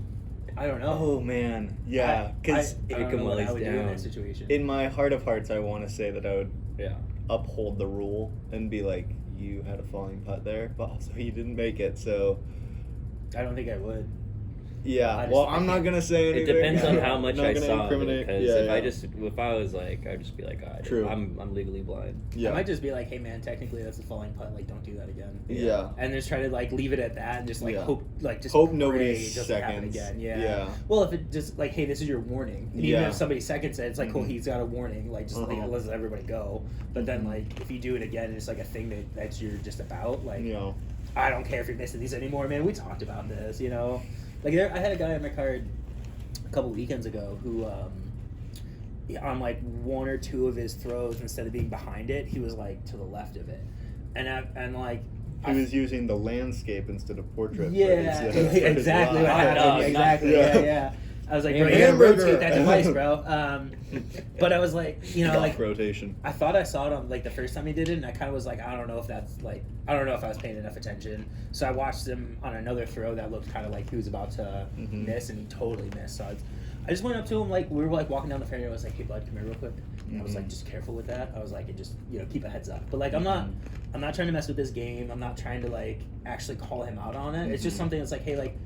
Speaker 2: I don't know.
Speaker 1: Oh man, yeah, because
Speaker 2: I don't know what I would do in that situation.
Speaker 1: in my heart of hearts, I want to say that I would
Speaker 3: Yeah.
Speaker 1: uphold the rule and be like, you had a falling putt there, but also you didn't make it, so
Speaker 2: I don't think I would.
Speaker 1: yeah. Well, I'm not gonna say anything.
Speaker 3: It depends on how much
Speaker 1: Not
Speaker 3: I
Speaker 1: gonna
Speaker 3: saw.
Speaker 1: incriminate.
Speaker 3: Because
Speaker 1: Yeah,
Speaker 3: if I was like, I'd just be like,
Speaker 1: True.
Speaker 3: I'm legally blind.
Speaker 1: Yeah.
Speaker 2: I might just be like, hey man, technically that's a falling putt. Like, don't do that again.
Speaker 1: Yeah.
Speaker 2: And just try to like leave it at that and just like hope
Speaker 1: nobody
Speaker 2: pray it doesn't happen
Speaker 1: seconds.
Speaker 2: again. Yeah.
Speaker 1: Yeah.
Speaker 2: Well, if it just like, hey, this is your warning. And even
Speaker 1: Yeah.
Speaker 2: if somebody seconds it, it's like, cool, he's got a warning. Like, just like,
Speaker 1: Uh-huh.
Speaker 2: let everybody go. But then like, if you do it again, it's like a thing that you're just about. Like,
Speaker 1: Yeah.
Speaker 2: I don't care if you're missing these anymore, man. We talked about this, you know. Like, I had a guy on my card a couple weekends ago who, on like one or two of his throws, instead of being behind it, he was like to the left of it, and like
Speaker 1: He was using the landscape instead of portrait.
Speaker 2: yeah,
Speaker 1: for his,
Speaker 2: exactly what
Speaker 1: lie.
Speaker 2: happened. Exactly, yeah. I was like, bro, you gotta
Speaker 1: Hamburger.
Speaker 2: rotate that device, bro. But I was like, you know,
Speaker 1: Golf
Speaker 2: like
Speaker 1: rotation.
Speaker 2: I thought I saw it on like the first time he did it, and I kind of was like, I don't know if I was paying enough attention. So I watched him on another throw that looked kind of like he was about to miss, and he totally missed. So I just went up to him, like we were like walking down the fairway. I was like, hey bud, come here real quick. I was like, just careful with that. I was like, and just keep a heads up. But like I'm not trying to mess with this game. I'm not trying to like actually call him out on it. It's just something that's like, hey, like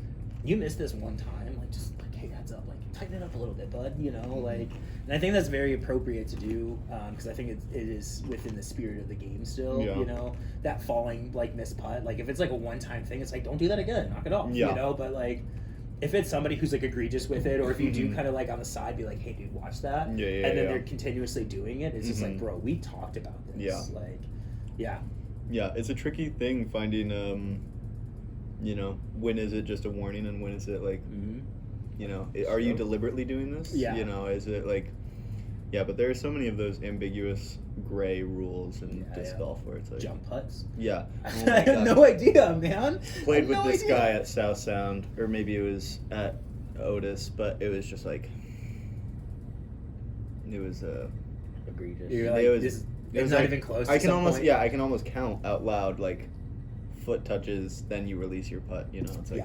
Speaker 2: you missed this one time, like just like hey, heads up, like tighten it up a little bit, bud. Like. And I think that's very appropriate to do because I think it is within the spirit of the game still.
Speaker 1: Yeah.
Speaker 2: That falling like missed putt. Like if it's like a one-time thing, it's like don't do that again. Knock it off.
Speaker 1: Yeah.
Speaker 2: But like if it's somebody who's like egregious with it, or if you do kind of like on the side be like, hey dude, watch that. And then they're continuously doing it. It's just like, bro, we talked about this.
Speaker 1: Yeah.
Speaker 2: Like, yeah.
Speaker 1: Yeah, it's a tricky thing finding. When is it just a warning and when is it like. Are you deliberately doing this?
Speaker 2: Yeah.
Speaker 1: Is it like, but there are so many of those ambiguous gray rules in disc golf where it's like
Speaker 2: jump putts.
Speaker 1: Yeah. Oh
Speaker 2: I have no idea, man.
Speaker 1: Played with this guy at South Sound, or maybe it was at Otis, but it was just like, it was
Speaker 3: Egregious.
Speaker 2: You're like,
Speaker 1: it was
Speaker 2: not
Speaker 1: like,
Speaker 2: even close.
Speaker 1: I
Speaker 2: to
Speaker 1: can
Speaker 2: some
Speaker 1: almost
Speaker 2: point.
Speaker 1: I can almost count out loud like foot touches, then you release your putt. It's like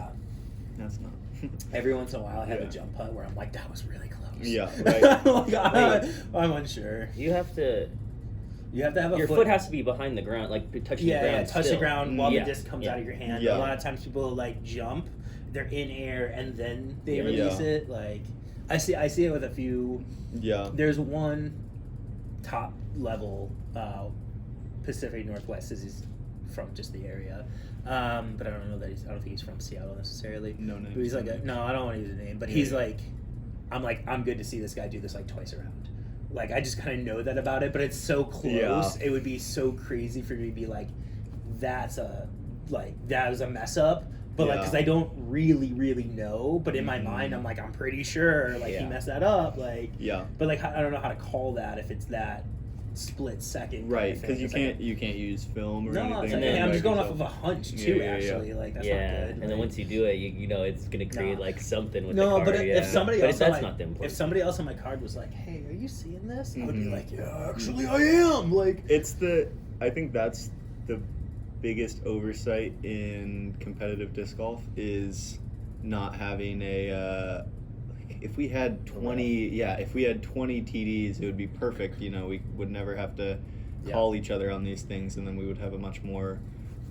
Speaker 1: that's not.
Speaker 2: Every once in a while, I have a jump putt where I'm like, that was really close.
Speaker 1: Yeah, right.
Speaker 2: I'm unsure.
Speaker 3: You have to have a
Speaker 2: your
Speaker 3: foot has to be behind the ground, like touching the ground.
Speaker 2: Yeah, touch the ground while the disc comes out of your hand.
Speaker 1: Yeah.
Speaker 2: A lot of times people like jump, they're in air and then they release it. Like I see it with a few.
Speaker 1: Yeah.
Speaker 2: There's one top level Pacific Northwest is he's from just the area. But I don't know that I don't think he's from Seattle necessarily.
Speaker 1: No name.
Speaker 2: But he's like no, I don't want to use a name. But he's like, I'm good to see this guy do this like twice around. Like I just kind of know that about it, but it's so close.
Speaker 1: Yeah.
Speaker 2: It would be so crazy for me to be like, that was a mess up. but like, because I don't really know, but in my mind, I'm like, I'm pretty sure, like, he messed that up, like, but like, I don't know how to call that if it's that split second,
Speaker 1: right? Because you can't use film or anything.
Speaker 2: No, I'm just going off of a hunch too. Actually, like that's not good.
Speaker 3: And then once you do it, you know it's gonna create like something with
Speaker 2: the
Speaker 3: card.
Speaker 2: But if somebody else,
Speaker 3: that's not them.
Speaker 2: If somebody else on my card was like, "Hey, are you seeing this?" I would be like, "Yeah, actually, I am." Like,
Speaker 1: I think that's the biggest oversight in competitive disc golf is not having a. If we had 20 TDs, it would be perfect. You know, we would never have to call each other on these things, and then we would have a much more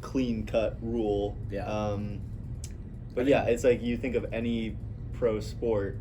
Speaker 1: clean-cut rule. But it's like you think of any pro sport,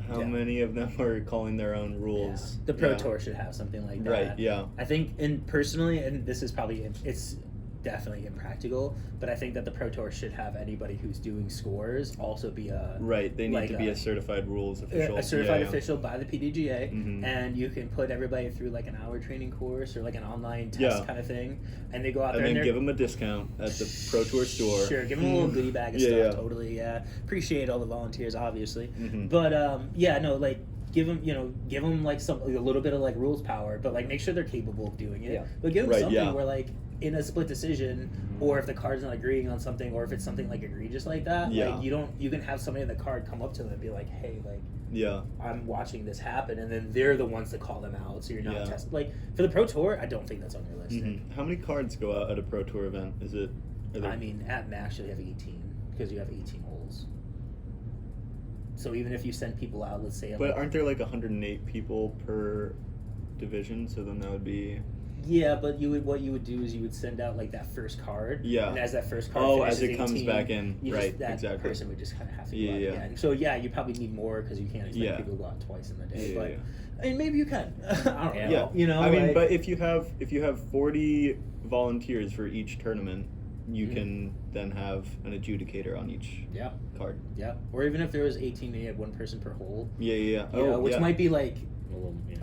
Speaker 1: how many of them are calling their own rules?
Speaker 2: The Pro Tour should have something like that.
Speaker 1: Right, yeah.
Speaker 2: I think, and personally, and this is probably, it's definitely impractical, but I think that the Pro Tour should have anybody who's doing scores also be a...
Speaker 1: Right, they need to be a certified rules official.
Speaker 2: A certified official by the PDGA, and you can put everybody through like an hour training course or like an online test kind of thing, and they go out there
Speaker 1: and then give them a discount at the Pro Tour store.
Speaker 2: Sure, give them a little goodie bag of stuff, totally, Appreciate all the volunteers, obviously. But, like, give them like a little bit of like rules power, but like make sure they're capable of doing it. But give them something where like in a split decision, or if the card's not agreeing on something, or if it's something like egregious like that, like you can have somebody in the card come up to them and be like, hey, like, I'm watching this happen, and then they're the ones that call them out, so you're not testing. Like for the Pro Tour, I don't think that's unrealistic.
Speaker 1: How many cards go out at a Pro Tour event?
Speaker 2: I mean, at max you have 18 because you have 18 holes. So even if you send people out, let's say...
Speaker 1: But aren't there like 108 people per division? So then that would be...
Speaker 2: Yeah, but what you would do is you would send out like that first card. Yeah. And as that first card
Speaker 1: finishes as it comes 18, back in. Right,
Speaker 2: that
Speaker 1: exactly.
Speaker 2: person would just kind of have to go out again. So you probably need more because you can't expect people to go out twice in the day. But I mean, maybe you can. I don't know. You know,
Speaker 1: I mean, but if you have 40 volunteers for each tournament, you can then have an adjudicator on each card.
Speaker 2: Yeah. Or even if there was 18 and you had one person per hole.
Speaker 1: Yeah.
Speaker 2: Which might be like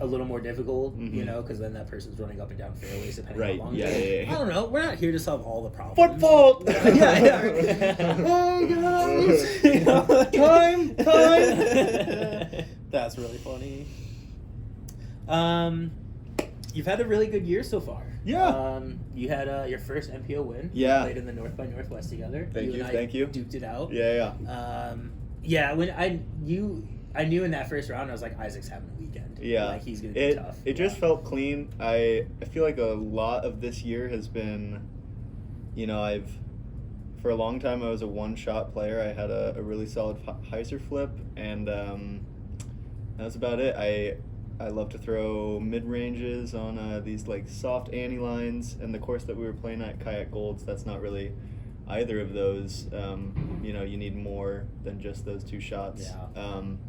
Speaker 2: a little more difficult, you know, because then that person's running up and down fairways depending on how long. I don't know. We're not here to solve all the problems.
Speaker 1: Football.
Speaker 2: Hey guys, time. That's really funny. You've had a really good year so far.
Speaker 1: Yeah.
Speaker 2: You had your first MPO win.
Speaker 1: Yeah.
Speaker 2: You played in the North by Northwest together.
Speaker 1: Thank you.
Speaker 2: Duked it out.
Speaker 1: Yeah.
Speaker 2: When I knew in that first round, I was like, Isaac's having a weekend.
Speaker 1: Yeah.
Speaker 2: Like, he's going to be tough.
Speaker 1: It just felt clean. I feel like a lot of this year has been, you know, for a long time I was a one-shot player. I had a really solid hyzer flip, and that was about it. I love to throw mid-ranges on these like soft ante lines, and the course that we were playing at, Kayak Golds, that's not really either of those. You know, you need more than just those two shots.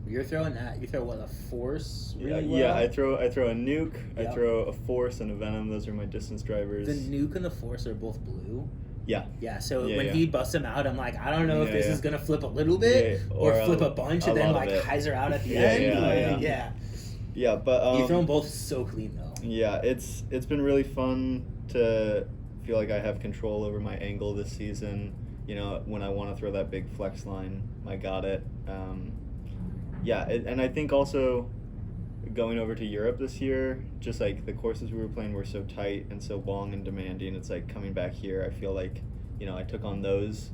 Speaker 2: You're throwing that. You throw a force really well?
Speaker 1: Yeah, I throw a nuke, I throw a force and a venom. Those are my distance drivers.
Speaker 2: The nuke and the force are both blue.
Speaker 1: Yeah.
Speaker 2: So when he busts them out, I'm like, I don't know if this is gonna flip a little bit or flip a bunch and then like hyzer out at the end. Yeah, but you throw them both so clean though.
Speaker 1: Yeah, it's been really fun to feel like I have control over my angle this season. You know, when I want to throw that big flex line, I got it. And I think also going over to Europe this year, just like the courses we were playing were so tight and so long and demanding. It's like coming back here, I feel like, you know, I took on those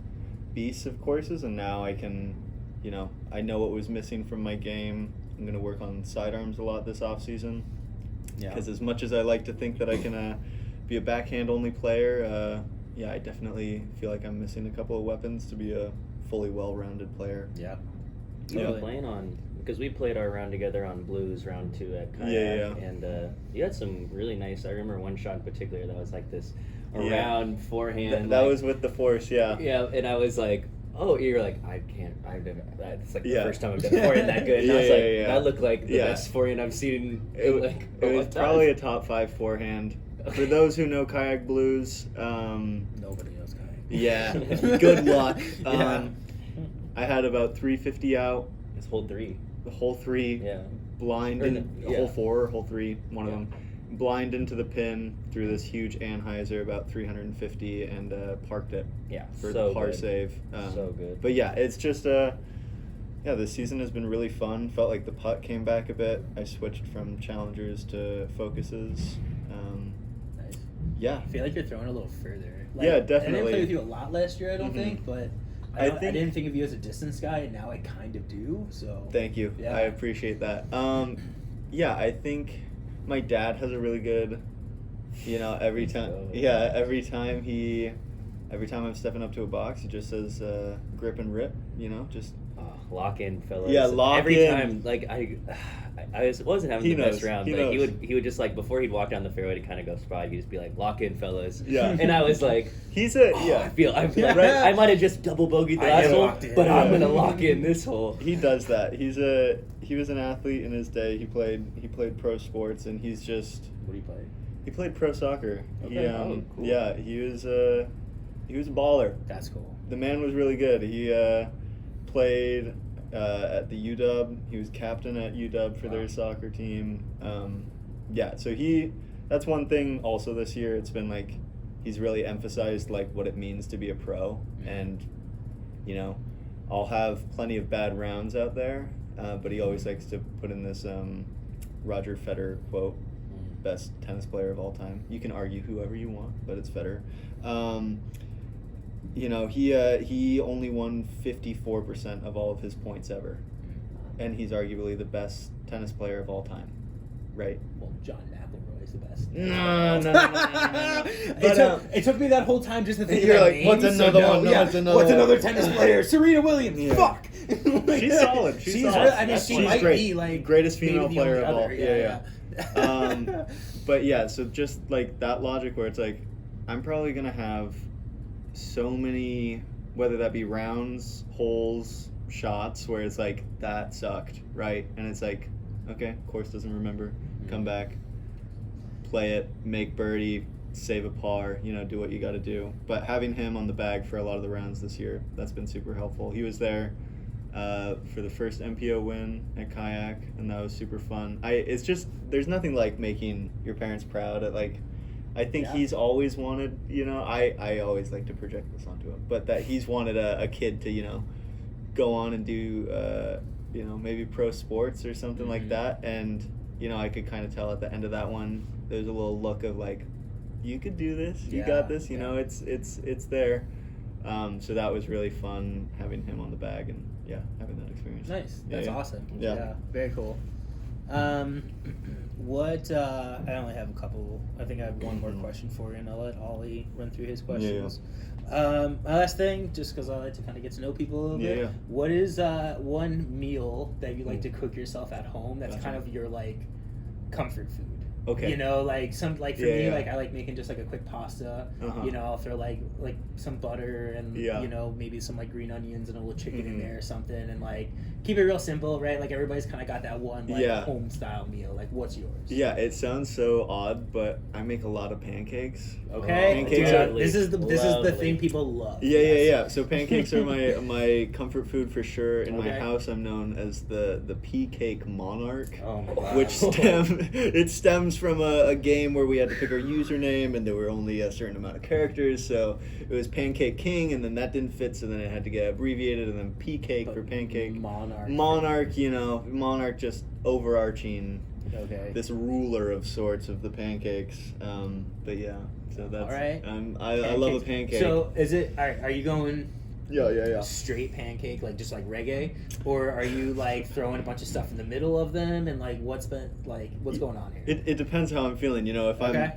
Speaker 1: beasts of courses, and now I can, you know, I know what was missing from my game. I'm going to work on sidearms a lot this off season. Because as much as I like to think that I can be a backhand-only player, I definitely feel like I'm missing a couple of weapons to be a fully well-rounded player.
Speaker 2: Yeah.
Speaker 3: You were playing on, because we played our round together on Blues, round 2 at Kayak, and you had some really nice, I remember one shot in particular that was like this around forehand.
Speaker 1: That was with the force,
Speaker 3: Yeah, and I was like, oh, you're like, I've never, it's like the first time I've done a forehand that good. And I was like, that looked like the best forehand I've seen
Speaker 1: it was probably a top 5 forehand. For those who know Kayak Blues,
Speaker 2: nobody knows Kayak.
Speaker 1: Yeah, good luck. I had about 350 out.
Speaker 3: It's hole 3.
Speaker 1: The hole 3. Blind in hole 4 or hole 3, one of them. blind into the pin through this huge Anheuser, about 350, and parked it
Speaker 3: Yeah,
Speaker 1: for
Speaker 3: so
Speaker 1: the par
Speaker 3: good.
Speaker 1: save.
Speaker 3: So good.
Speaker 1: But yeah, it's just yeah, this season has been really fun. Felt like the putt came back a bit. I switched from challengers to focuses.
Speaker 2: Nice.
Speaker 1: Yeah.
Speaker 2: I feel like you're throwing a little further.
Speaker 1: Yeah,
Speaker 2: I
Speaker 1: definitely.
Speaker 2: didn't play with you a lot last year, I don't
Speaker 1: Mhm.
Speaker 2: think, but I didn't think of you as a distance guy, and now I kind of do. So
Speaker 1: Thank you.
Speaker 2: Yeah.
Speaker 1: I appreciate that. Yeah, I think my dad has a really good, every time. Yeah, every time I'm stepping up to a box, he just says grip and rip. Just
Speaker 3: Lock in, fellas.
Speaker 1: Yeah, lock
Speaker 3: every
Speaker 1: in.
Speaker 3: time. Like wasn't having
Speaker 1: He
Speaker 3: the best
Speaker 1: knows,
Speaker 3: round,
Speaker 1: he
Speaker 3: but
Speaker 1: knows.
Speaker 3: he would just like before he'd walk down the fairway to kind of go spot, he'd just be like, "Lock in, fellas."
Speaker 1: Yeah.
Speaker 3: And I was like,
Speaker 1: he's a
Speaker 3: I feel like
Speaker 1: Right.
Speaker 3: I might have just double bogeyed the
Speaker 2: I
Speaker 3: last
Speaker 2: had
Speaker 3: hole,
Speaker 2: locked in.
Speaker 3: but I'm
Speaker 1: Yeah.
Speaker 3: gonna lock in this hole.
Speaker 1: He does that. He was an athlete in his day. He played pro sports, and he's just
Speaker 2: What do you play?
Speaker 1: he played pro soccer.
Speaker 3: Okay. Oh, cool.
Speaker 1: Yeah, he was a baller.
Speaker 2: That's cool.
Speaker 1: The man was really good. He played at the UW. He was captain at UW for their
Speaker 2: Wow.
Speaker 1: soccer team. Yeah, so that's one thing also this year. It's been like he's really emphasized like what it means to be a pro, and I'll have plenty of bad rounds out there, but he always likes to put in this Roger Federer quote, best tennis player of all time. You can argue whoever you want, but it's Federer. He only won 54% of all of his points ever, and he's arguably the best tennis player of all time, right?
Speaker 2: Well, John McEnroy is the best.
Speaker 1: No. But
Speaker 2: it took me that whole time just to think
Speaker 1: You're
Speaker 2: of that
Speaker 1: like,
Speaker 2: name,
Speaker 1: what's
Speaker 2: so
Speaker 1: another
Speaker 2: no,
Speaker 1: one? No,
Speaker 2: yeah.
Speaker 1: what's another
Speaker 2: What's
Speaker 1: one?
Speaker 2: another tennis player? Serena Williams.
Speaker 1: Yeah.
Speaker 2: Fuck.
Speaker 1: She's solid. She's solid.
Speaker 2: Really, I mean,
Speaker 3: That's
Speaker 2: she
Speaker 3: fine.
Speaker 2: might
Speaker 1: Great.
Speaker 2: be like
Speaker 1: Greatest
Speaker 2: maybe
Speaker 1: female
Speaker 2: the
Speaker 1: player
Speaker 2: only
Speaker 1: of all.
Speaker 2: other.
Speaker 1: Yeah. But yeah, so just like that logic where it's like, I'm probably gonna have so many, whether that be rounds, holes, shots, where it's like that sucked, right? And it's like, okay, course doesn't remember. Come back, play it, make birdie, save a par, do what you got to do. But having him on the bag for a lot of the rounds this year, that's been super helpful. He was there for the first MPO win at Kayak, and that was super fun. It's just, there's nothing like making your parents proud at like, I think
Speaker 2: Yeah.
Speaker 1: he's always wanted, I always like to project this onto him, but that he's wanted a kid to, go on and do, maybe pro sports or something like that. And, I could kind of tell at the end of that one, there's a little look of like, you could do this, you got this, it's there. So that was really fun having him on the bag and having that experience.
Speaker 2: Nice. That's awesome.
Speaker 1: Yeah.
Speaker 2: Very cool. What I only have a couple. I think I have one more question for you, and I'll let Ollie run through his questions. My last thing, just because I like to kind of get to know people a little bit.
Speaker 1: Yeah.
Speaker 2: What is one meal that you like to cook yourself at home? That's
Speaker 1: Gotcha.
Speaker 2: kind of your like comfort food.
Speaker 1: Okay.
Speaker 2: Like for me,
Speaker 1: Yeah.
Speaker 2: like I like making just like a quick pasta.
Speaker 1: Uh-huh.
Speaker 2: I'll throw like some butter and maybe some like green onions and a little chicken in there or something, and like keep it real simple, right? Like everybody's kind of got that one like home style meal. Like what's yours?
Speaker 1: Yeah, it sounds so odd, but I make a lot of pancakes.
Speaker 2: Okay.
Speaker 1: Pancakes
Speaker 2: Dude,
Speaker 1: are-
Speaker 2: this is the
Speaker 3: Lovely.
Speaker 2: thing people love.
Speaker 1: Yeah. So pancakes are my comfort food for sure. In my
Speaker 2: Okay.
Speaker 1: house, I'm known as the pea cake monarch,
Speaker 3: Oh my god.
Speaker 1: which stems from a game where we had to pick our username, and there were only a certain amount of characters. So it was Pancake King, and then that didn't fit, so then it had to get abbreviated, and then pea cake for pancake.
Speaker 2: Monarch.
Speaker 1: Monarch just overarching.
Speaker 2: Okay.
Speaker 1: This ruler of sorts of the pancakes. But yeah, so that's
Speaker 2: All right.
Speaker 1: I love a pancake.
Speaker 2: So is it? Are you going
Speaker 1: yeah.
Speaker 2: straight pancake, like just like reggae, or are you like throwing a bunch of stuff in the middle of them, and like what's going on here?
Speaker 1: It depends how I'm feeling. If
Speaker 2: Okay.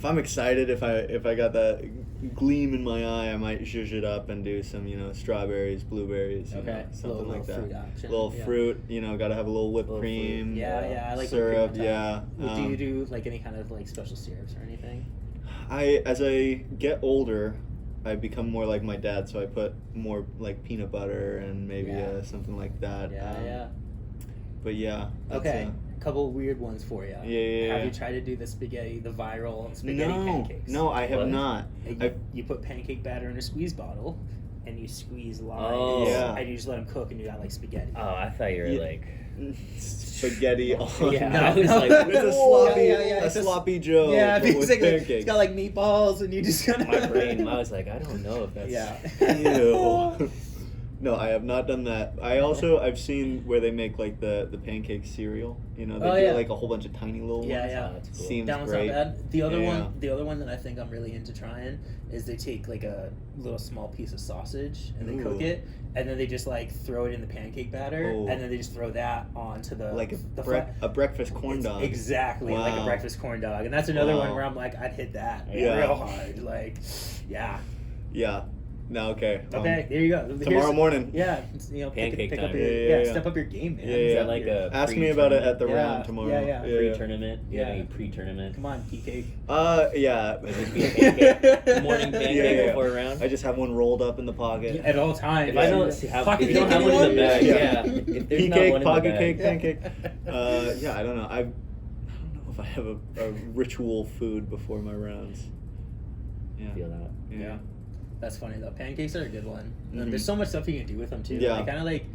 Speaker 1: I'm excited, if I got that gleam in my eye, I might zhuzh it up and do some strawberries, blueberries, something like that.
Speaker 2: Fruit option.
Speaker 1: Little fruit, got to have a little whipped
Speaker 3: Little
Speaker 1: cream.
Speaker 3: fruit.
Speaker 2: Yeah, I like
Speaker 1: syrup.
Speaker 2: whipped cream on top.
Speaker 1: Yeah.
Speaker 2: Do you do like any kind of like special syrups or anything?
Speaker 1: As I get older, I become more like my dad, so I put more like peanut butter and maybe something like that.
Speaker 2: Yeah.
Speaker 1: But yeah. that's,
Speaker 2: Okay. A couple weird ones for you.
Speaker 1: Yeah.
Speaker 2: Have you tried to do the viral spaghetti pancakes?
Speaker 1: No, I have
Speaker 3: What?
Speaker 1: not.
Speaker 2: You put pancake batter in a squeeze bottle, and you squeeze lines.
Speaker 3: Oh.
Speaker 1: Yeah.
Speaker 2: And you just let them cook, and you got like spaghetti.
Speaker 3: Oh, I thought you were
Speaker 1: Yeah.
Speaker 3: like
Speaker 1: spaghetti on.
Speaker 3: Yeah, I was like,
Speaker 1: It's a sloppy,
Speaker 2: It's
Speaker 1: sloppy Joe.
Speaker 2: Yeah,
Speaker 1: but with
Speaker 2: basically,
Speaker 1: pancakes.
Speaker 2: it's got like meatballs, and you just kind of.
Speaker 3: my brain, I was like, I don't know if that's.
Speaker 2: Yeah.
Speaker 1: Ew. No, I have not done that. I've seen where they make like the pancake cereal. You know, they do like a whole bunch of tiny little ones.
Speaker 2: Yeah.
Speaker 3: That's cool.
Speaker 1: Seems
Speaker 2: That one's
Speaker 1: great.
Speaker 2: not bad. The other
Speaker 1: Yeah.
Speaker 2: one that I think I'm really into trying is they take like a little small piece of sausage and they cook
Speaker 1: Ooh.
Speaker 2: it, and then they just like throw it in the pancake batter,
Speaker 1: Oh.
Speaker 2: and then they just throw that onto the
Speaker 1: Like
Speaker 2: the
Speaker 1: a breakfast corn
Speaker 2: It's
Speaker 1: dog.
Speaker 2: Exactly, like a
Speaker 1: Wow.
Speaker 2: breakfast corn dog, and that's another one
Speaker 1: Wow.
Speaker 2: where I'm like, I'd hit that
Speaker 1: Yeah.
Speaker 2: real hard. Like, yeah.
Speaker 1: Yeah. No, okay.
Speaker 2: Okay, there you go.
Speaker 1: Tomorrow morning.
Speaker 2: Yeah,
Speaker 3: Pancake
Speaker 2: pick up
Speaker 3: time.
Speaker 2: your,
Speaker 1: Yeah.
Speaker 2: step up your game, man.
Speaker 1: Yeah,
Speaker 3: Is
Speaker 1: yeah.
Speaker 3: that like a
Speaker 1: Ask me about it at the
Speaker 2: Yeah.
Speaker 1: round tomorrow.
Speaker 2: Yeah.
Speaker 3: pre-tournament? You have
Speaker 2: Yeah.
Speaker 3: any pre-tournament?
Speaker 2: Come on, tea cake.
Speaker 1: Yeah.
Speaker 3: Would it be a pancake? Morning pancake
Speaker 1: Yeah.
Speaker 3: before a round?
Speaker 1: I just have one rolled up in the pocket.
Speaker 2: At all times.
Speaker 3: If I don't see how,
Speaker 2: Pocket
Speaker 3: if you don't
Speaker 2: cake
Speaker 3: have one in the
Speaker 2: anyone?
Speaker 3: bag,
Speaker 1: Yeah.
Speaker 3: If there's
Speaker 1: Pea
Speaker 3: not
Speaker 1: cake,
Speaker 3: one in the
Speaker 1: pocket
Speaker 3: bag,
Speaker 1: cake, pancake. Yeah, I don't know. I don't know if I have a ritual food before my rounds. Yeah.
Speaker 3: feel that.
Speaker 1: Yeah.
Speaker 2: That's funny though. Pancakes are a good one.
Speaker 1: Mhm.
Speaker 2: There's so much stuff you can do with them too.
Speaker 1: Yeah.
Speaker 2: Like, kind of like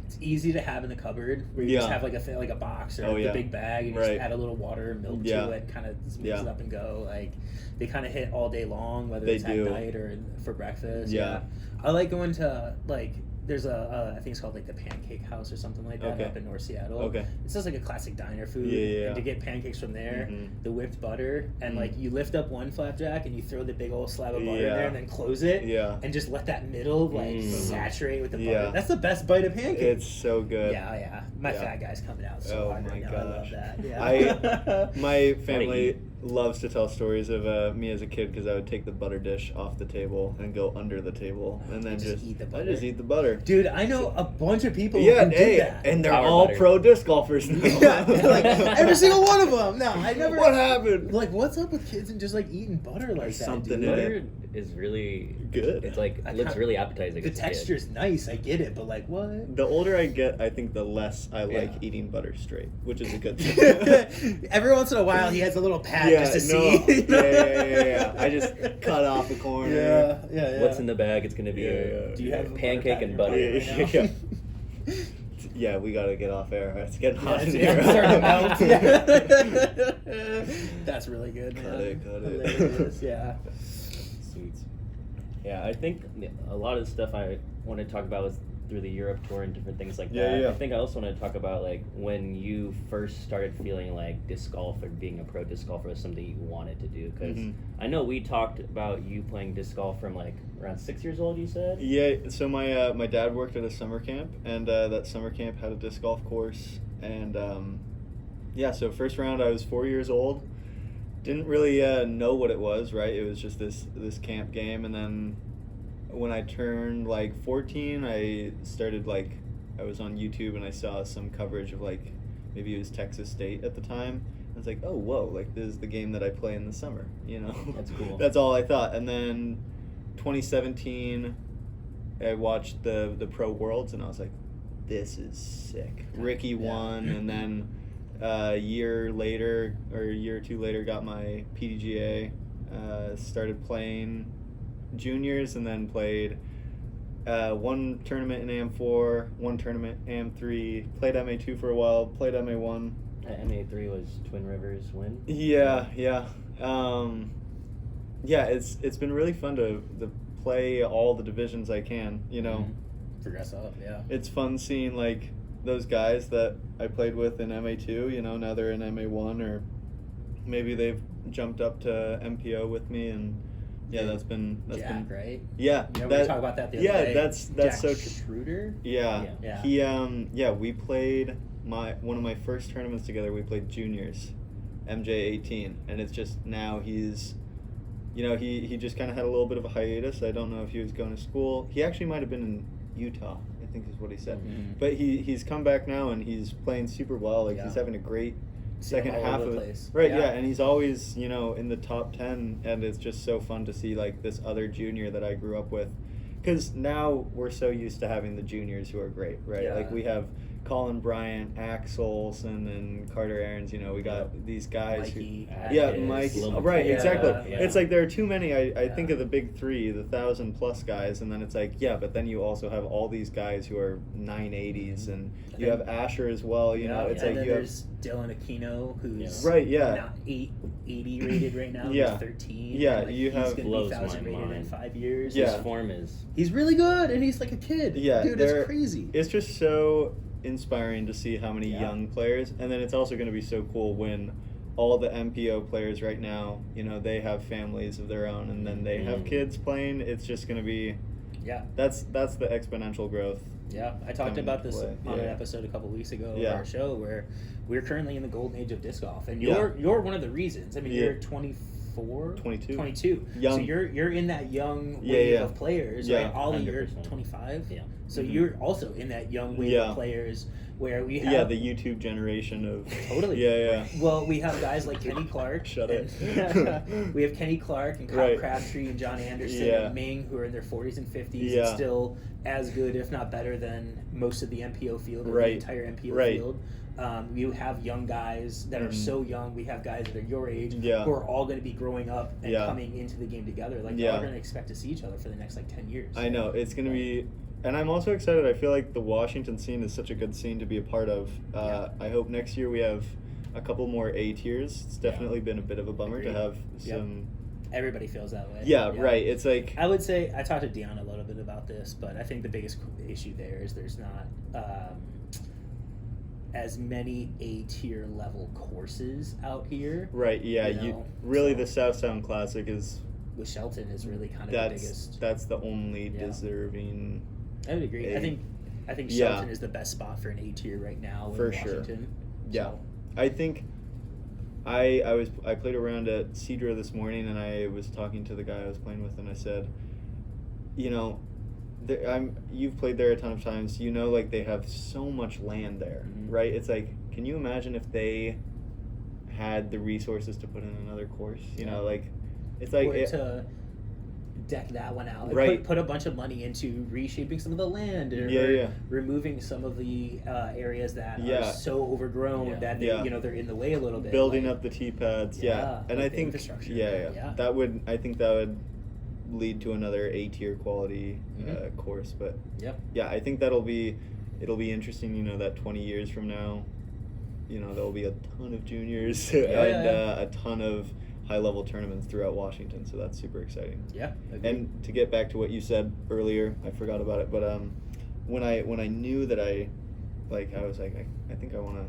Speaker 2: it's easy to have in the cupboard where you just
Speaker 1: Yeah.
Speaker 2: have like a box or
Speaker 1: Oh,
Speaker 2: the
Speaker 1: yeah.
Speaker 2: big bag and you
Speaker 1: Right.
Speaker 2: just add a little water and milk
Speaker 1: Yeah.
Speaker 2: to it, kind of mix
Speaker 1: Yeah.
Speaker 2: it up and go. Like they kind of hit all day long, whether
Speaker 1: They
Speaker 2: it's
Speaker 1: do.
Speaker 2: at night or for breakfast.
Speaker 1: Yeah.
Speaker 2: I like going to like. There's I think it's called like the Pancake House or something like that
Speaker 1: Okay.
Speaker 2: up in North Seattle.
Speaker 1: Okay.
Speaker 2: It's just like a classic diner food.
Speaker 1: Yeah.
Speaker 2: And to get pancakes from there,
Speaker 1: Mhm.
Speaker 2: the whipped butter, and
Speaker 1: Mhm.
Speaker 2: like you lift up one flapjack and you throw the big old slab of butter in
Speaker 1: Yeah.
Speaker 2: there and then close it.
Speaker 1: Yeah.
Speaker 2: And just let that middle like
Speaker 3: Mm.
Speaker 2: saturate with the butter.
Speaker 1: Yeah.
Speaker 2: That's the best bite of pancake.
Speaker 1: It's so good.
Speaker 2: Yeah. My
Speaker 1: Yeah.
Speaker 2: fat guy's coming out so
Speaker 1: Oh
Speaker 2: hard
Speaker 1: my
Speaker 2: right now. I love
Speaker 1: gosh.
Speaker 2: that. Yeah.
Speaker 1: My family
Speaker 3: eat.
Speaker 1: loves to tell stories of me as a kid because I would take the butter dish off the table and go under the table and then
Speaker 2: just eat the
Speaker 1: I
Speaker 2: butter.
Speaker 1: just eat the butter.
Speaker 2: Dude, I know a bunch of people
Speaker 1: Yeah,
Speaker 2: who do
Speaker 1: hey,
Speaker 2: that.
Speaker 1: and they're
Speaker 3: Power
Speaker 1: all
Speaker 3: butter.
Speaker 1: pro disc golfers now.
Speaker 2: Yeah, like every single one of them. No, I never.
Speaker 1: What happened?
Speaker 2: Like, what's up with kids and just like eating butter like
Speaker 1: There's
Speaker 2: that?
Speaker 1: something
Speaker 2: dude?
Speaker 1: in it.
Speaker 3: Butter is really
Speaker 1: Good.
Speaker 3: It's like
Speaker 2: I
Speaker 3: looks
Speaker 2: can't-
Speaker 3: really appetizing.
Speaker 2: The
Speaker 3: as a kid.
Speaker 2: texture's nice. I get it, but like, what?
Speaker 1: The older I get, I think the less I like
Speaker 2: Yeah.
Speaker 1: eating butter straight, which is a good thing.
Speaker 2: Every once in a while, he has a little pad
Speaker 1: Yeah,
Speaker 2: just to
Speaker 1: no.
Speaker 2: see.
Speaker 1: Yeah. I just cut off the corner.
Speaker 2: Yeah.
Speaker 3: What's in the bag? It's gonna be
Speaker 1: Yeah,
Speaker 3: a,
Speaker 1: yeah.
Speaker 2: Do you have a
Speaker 3: pancake
Speaker 2: butter
Speaker 3: and
Speaker 2: pad
Speaker 3: butter.
Speaker 2: in your
Speaker 1: Yeah,
Speaker 2: pocket right now?
Speaker 1: Yeah, we gotta get off air. It's getting
Speaker 2: Yeah,
Speaker 1: hot in
Speaker 2: it's
Speaker 1: here.
Speaker 2: starting to melt. That's really good, man.
Speaker 1: Cut it.
Speaker 2: Hilarious, yeah.
Speaker 3: Sweet. Yeah, I think a lot of the stuff I want to talk about was through the Europe tour and different things like
Speaker 1: Yeah,
Speaker 3: that.
Speaker 1: yeah.
Speaker 3: I think I also want to talk about like when you first started feeling like disc golf or being a pro disc golfer was something you wanted to do. Because
Speaker 1: Mhm.
Speaker 3: I know we talked about you playing disc golf from like around 6 years old. You said.
Speaker 1: Yeah, so my dad worked at a summer camp, and that summer camp had a disc golf course, and so first round I was 4 years old, didn't really know what it was, right? It was just this camp game, and then when I turned like 14, I started like I was on YouTube and I saw some coverage of like maybe it was Texas State at the time. I was like, oh whoa, like this is the game that I play in the summer, you know?
Speaker 3: That's cool.
Speaker 1: That's all I thought, and then 2017, I watched the Pro Worlds and I was like, this is sick. Ricky
Speaker 2: Yeah.
Speaker 1: won, and then a year or two later, got my PDGA. Started playing juniors, and then played one tournament in AM4, one tournament AM3. Played MA2 for a while. Played MA1.
Speaker 3: MA3 was Twin Rivers win.
Speaker 1: Yeah. It's been really fun to play all the divisions I can. You know,
Speaker 2: Progress up, yeah.
Speaker 1: it's fun seeing like those guys that I played with in MA2. You know, now they're in MA1, or maybe they've jumped up to MPO with me, and that's been
Speaker 2: Jack, right?
Speaker 1: yeah.
Speaker 2: You know, we talked about that the other day.
Speaker 1: that's
Speaker 2: Jack
Speaker 1: so true.
Speaker 2: Schroeder?
Speaker 1: Yeah.
Speaker 2: Yeah.
Speaker 1: We played one of my first tournaments together. We played juniors, MJ18, and it's just now he's, he just kind of had a little bit of a hiatus. I don't know if he was going to school. He actually might have been in Utah, I think is what he said.
Speaker 2: Mm-hmm.
Speaker 1: But he's come back now and he's playing super well. Like
Speaker 2: Yeah.
Speaker 1: he's having a great
Speaker 2: See him
Speaker 1: second
Speaker 2: all
Speaker 1: half
Speaker 2: over
Speaker 1: of
Speaker 2: the
Speaker 1: it.
Speaker 2: place.
Speaker 1: Right,
Speaker 2: Yeah.
Speaker 1: yeah, and he's always, in the top 10, and it's just so fun to see like this other junior that I grew up with. Because now we're so used to having the juniors who are great, right?
Speaker 2: Yeah.
Speaker 1: Like we have Colin Bryant, Axel Olsen, and Carter Aarons. You know, we got these guys
Speaker 2: Mikey,
Speaker 1: Mike.
Speaker 3: Lil
Speaker 1: Right,
Speaker 3: Mikey.
Speaker 1: exactly.
Speaker 3: Yeah.
Speaker 1: It's like there are too many. I think of the big three, the 1,000+ guys, and then it's like, yeah, but then you also have all these guys who are 980s, and you have Asher as well. You know, it's
Speaker 2: and
Speaker 1: like
Speaker 2: then
Speaker 1: you have.
Speaker 2: there's Dylan Aquino, who's
Speaker 1: Right, yeah.
Speaker 2: now 880 rated right now.
Speaker 1: Yeah.
Speaker 2: He's 13.
Speaker 1: Yeah,
Speaker 2: and, like,
Speaker 1: you
Speaker 2: he's
Speaker 1: have-
Speaker 2: gonna be
Speaker 3: Blows
Speaker 2: 1,000
Speaker 3: my
Speaker 2: rated in
Speaker 3: mind.
Speaker 2: 5 years.
Speaker 1: Yeah.
Speaker 3: His form is.
Speaker 2: He's really good, and he's like a kid.
Speaker 1: Yeah,
Speaker 2: dude,
Speaker 1: they're-
Speaker 2: it's crazy.
Speaker 1: It's just so inspiring to see how many
Speaker 2: Yeah.
Speaker 1: young players, and then it's also going to be so cool when all the MPO players right now, you know, they have families of their own, and then they have kids playing. It's just going to be,
Speaker 2: Yeah.
Speaker 1: that's the exponential growth.
Speaker 2: Yeah, I talked
Speaker 1: Coming
Speaker 2: about
Speaker 1: into
Speaker 2: this
Speaker 1: play.
Speaker 2: on an
Speaker 1: Yeah.
Speaker 2: episode a couple weeks ago of
Speaker 1: Yeah.
Speaker 2: our show where we're currently in the golden age of disc golf, and
Speaker 1: Yeah.
Speaker 2: you're one of the reasons. I mean,
Speaker 1: Yeah.
Speaker 2: you're 24,
Speaker 1: 22.
Speaker 2: 22.
Speaker 1: Young.
Speaker 2: So you're in that young
Speaker 1: Yeah,
Speaker 2: wave
Speaker 1: yeah.
Speaker 2: of players,
Speaker 1: Yeah.
Speaker 2: right? Ollie, you're
Speaker 3: 100%.
Speaker 2: 25.
Speaker 3: Yeah.
Speaker 2: So
Speaker 1: Mhm.
Speaker 2: you're also in that young wave
Speaker 1: Yeah.
Speaker 2: of players where we have
Speaker 1: Yeah, the YouTube generation of
Speaker 2: Totally.
Speaker 1: Yeah.
Speaker 2: Well, we have guys like Kenny Clark.
Speaker 1: Shut it.
Speaker 2: and- we have Kenny Clark and Kyle
Speaker 1: Right.
Speaker 2: Crabtree and John Anderson
Speaker 1: Yeah.
Speaker 2: and Ming, who are in their 40s and 50s
Speaker 1: Yeah.
Speaker 2: and still as good, if not better, than most of the MPO field or the
Speaker 1: Right.
Speaker 2: entire MPO
Speaker 1: Right.
Speaker 2: field. You have young guys that are
Speaker 1: Mhm.
Speaker 2: so young. We have guys that are your age
Speaker 1: Yeah.
Speaker 2: who are all going to be growing up and
Speaker 1: Yeah.
Speaker 2: coming into the game together. Like,
Speaker 1: Yeah.
Speaker 2: we're going to expect to see each other for the next, 10 years.
Speaker 1: I know it's going to be, and I'm also excited. I feel like the Washington scene is such a good scene to be a part of. I hope next year we have a couple more A tiers. It's definitely been a bit of a bummer to
Speaker 2: Agreed.
Speaker 1: have
Speaker 2: Yep.
Speaker 1: some.
Speaker 2: Everybody feels that way.
Speaker 1: Yeah, right. It's like
Speaker 2: I would say I talked to Dion a little bit about this, but I think the biggest issue there is there's not as many A tier level courses out here.
Speaker 1: right. Yeah,
Speaker 2: you
Speaker 1: you
Speaker 2: know,
Speaker 1: really
Speaker 2: so-
Speaker 1: the South Sound Classic is
Speaker 2: With Shelton is really kind of the biggest.
Speaker 1: that's the only
Speaker 2: Yeah.
Speaker 1: deserving.
Speaker 2: I would agree.
Speaker 1: A-
Speaker 2: I think
Speaker 1: Yeah.
Speaker 2: Shelton is the best spot for an A tier right now in
Speaker 1: For sure.
Speaker 2: Washington.
Speaker 1: Yeah.
Speaker 2: So,
Speaker 1: I think I played around at Cedro this morning, and I was talking to the guy I was playing with, and I said, you know, you've played there a ton of times. You know, like they have so much land there,
Speaker 2: Mhm.
Speaker 1: right? It's like, can you imagine if they had the resources to put in another course? You know, like it's like
Speaker 2: or to deck that one out. Like,
Speaker 1: Right.
Speaker 2: put a bunch of money into reshaping some of the land or,
Speaker 1: Yeah, yeah.
Speaker 2: removing some of the areas that
Speaker 1: Yeah.
Speaker 2: are so overgrown
Speaker 3: Yeah.
Speaker 2: that they,
Speaker 1: Yeah.
Speaker 2: they're in the way a little bit.
Speaker 1: building
Speaker 2: like-
Speaker 1: up the tee pads.
Speaker 2: Yeah,
Speaker 1: And
Speaker 2: like
Speaker 1: I
Speaker 2: the
Speaker 1: think
Speaker 2: infrastructure.
Speaker 1: yeah,
Speaker 2: Yeah.
Speaker 1: I think that would lead to another A tier quality
Speaker 2: Mhm.
Speaker 1: course. But
Speaker 2: Yep.
Speaker 1: yeah, I think it'll be interesting. You know, that 20 years from now, you know, there'll be a ton of juniors and
Speaker 2: yeah.
Speaker 1: a ton of high level tournaments throughout Washington. So that's super exciting.
Speaker 2: Yeah. Agreed.
Speaker 1: And to get back to what you said earlier, I forgot about it, but when I knew that I was like, I think I want to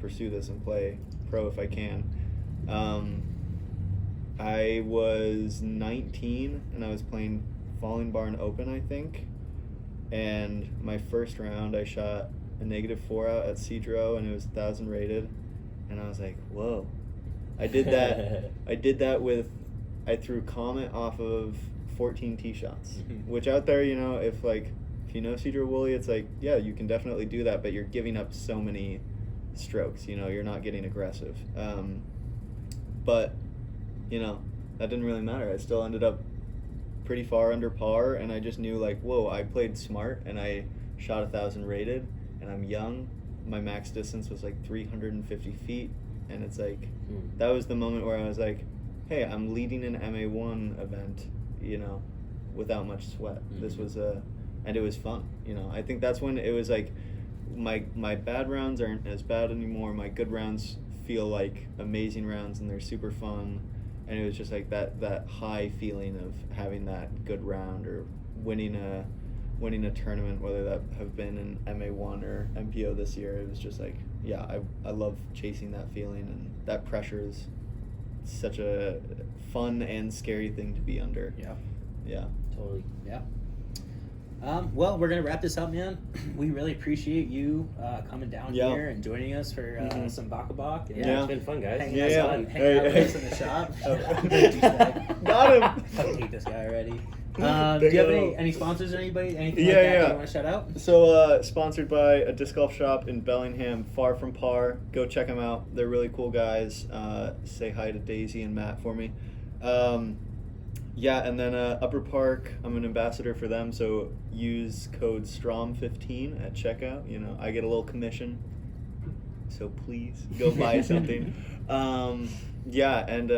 Speaker 1: pursue this and play pro if I can. I was 19 and I was playing Falling Barn Open, I think, and my first round I shot a -4 out at Cedro, and it was 1,000 rated, and I was like, whoa. I did that with, I threw Comet off of 14 tee shots,
Speaker 2: Mhm.
Speaker 1: which out there, you know, if you know Cedro Woolley, it's like, yeah, you can definitely do that, but you're giving up so many strokes, you know, you're not getting aggressive. But, you know, that didn't really matter. I still ended up pretty far under par, and I just knew, like, whoa, I played smart, and I shot 1,000 rated, and I'm young. My max distance was like 350 feet, and it's like, that was the moment where I was like, hey, I'm leading an MA1 event, you know, without much sweat. This was and it was fun, you know. I think that's when it was like, my bad rounds aren't as bad anymore. My good rounds feel like amazing rounds, and they're super fun. And it was just like that high feeling of having that good round or winning a tournament, whether that have been in MA1 or MPO this year. It was just like, yeah, I love chasing that feeling, and that pressure is such a fun and scary thing to be under.
Speaker 2: Yeah.
Speaker 1: Yeah.
Speaker 3: Totally.
Speaker 2: Yeah. Well, we're gonna wrap this up, man. We really appreciate you coming down
Speaker 1: Yeah.
Speaker 2: here and joining us for
Speaker 1: Mhm.
Speaker 2: some Bakabak.
Speaker 3: Yeah,
Speaker 1: Yeah.
Speaker 3: it's been fun, guys.
Speaker 2: Hanging
Speaker 1: Yeah,
Speaker 2: out,
Speaker 1: yeah.
Speaker 2: hanging out
Speaker 1: Hey,
Speaker 2: with
Speaker 1: hey.
Speaker 2: us in the shop.
Speaker 1: Oh.
Speaker 2: Douchebag.
Speaker 1: Got him.
Speaker 2: I hate this guy already. Do
Speaker 1: Big
Speaker 2: you have
Speaker 1: O.
Speaker 2: any sponsors or anybody? Anything
Speaker 1: Yeah,
Speaker 2: like that
Speaker 1: yeah.
Speaker 2: that you want to shout out?
Speaker 1: So, sponsored by a disc golf shop in Bellingham, Far From Par. Go check them out. They're really cool guys. Say hi to Daisy and Matt for me. Yeah, and then Upper Park, I'm an ambassador for them, so use code STROM15 at checkout. You know, I get a little commission, so please go buy something. Yeah, and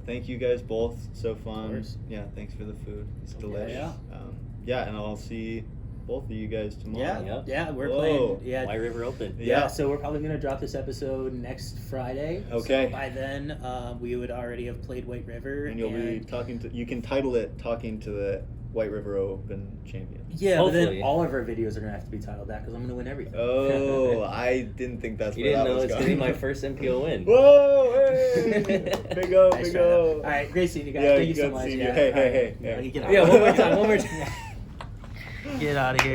Speaker 1: thank you guys both. So fun. Yeah, thanks for the food. It's delicious.
Speaker 2: Yeah.
Speaker 1: Yeah, and I'll see both of you guys tomorrow.
Speaker 3: Yep.
Speaker 2: Yeah, we're
Speaker 1: Whoa.
Speaker 2: playing. Yeah,
Speaker 3: White River Open.
Speaker 2: yeah. So we're probably gonna drop this episode next Friday.
Speaker 1: Okay.
Speaker 2: So by then, we would already have played White River,
Speaker 1: And you'll be talking to. You can title it "Talking to the White River Open Champion."
Speaker 2: Yeah, but
Speaker 3: Hopefully.
Speaker 2: then all of our videos are gonna have to be titled that because I'm gonna win everything.
Speaker 1: Oh, I didn't think that's
Speaker 3: You
Speaker 1: where
Speaker 3: didn't
Speaker 1: that
Speaker 3: know
Speaker 1: was
Speaker 3: it's
Speaker 1: going.
Speaker 3: gonna be my first MPO win.
Speaker 1: Whoa! Hey! Big O,
Speaker 2: Nice
Speaker 1: big
Speaker 2: try,
Speaker 1: O.
Speaker 2: though. All right, great seeing you guys.
Speaker 1: Yeah,
Speaker 2: Thank you so
Speaker 1: good
Speaker 2: much.
Speaker 1: seeing you.
Speaker 2: Yeah.
Speaker 1: Hey,
Speaker 2: All right.
Speaker 1: hey, hey.
Speaker 2: Get out.
Speaker 3: Yeah, one more time.
Speaker 2: Get out of here.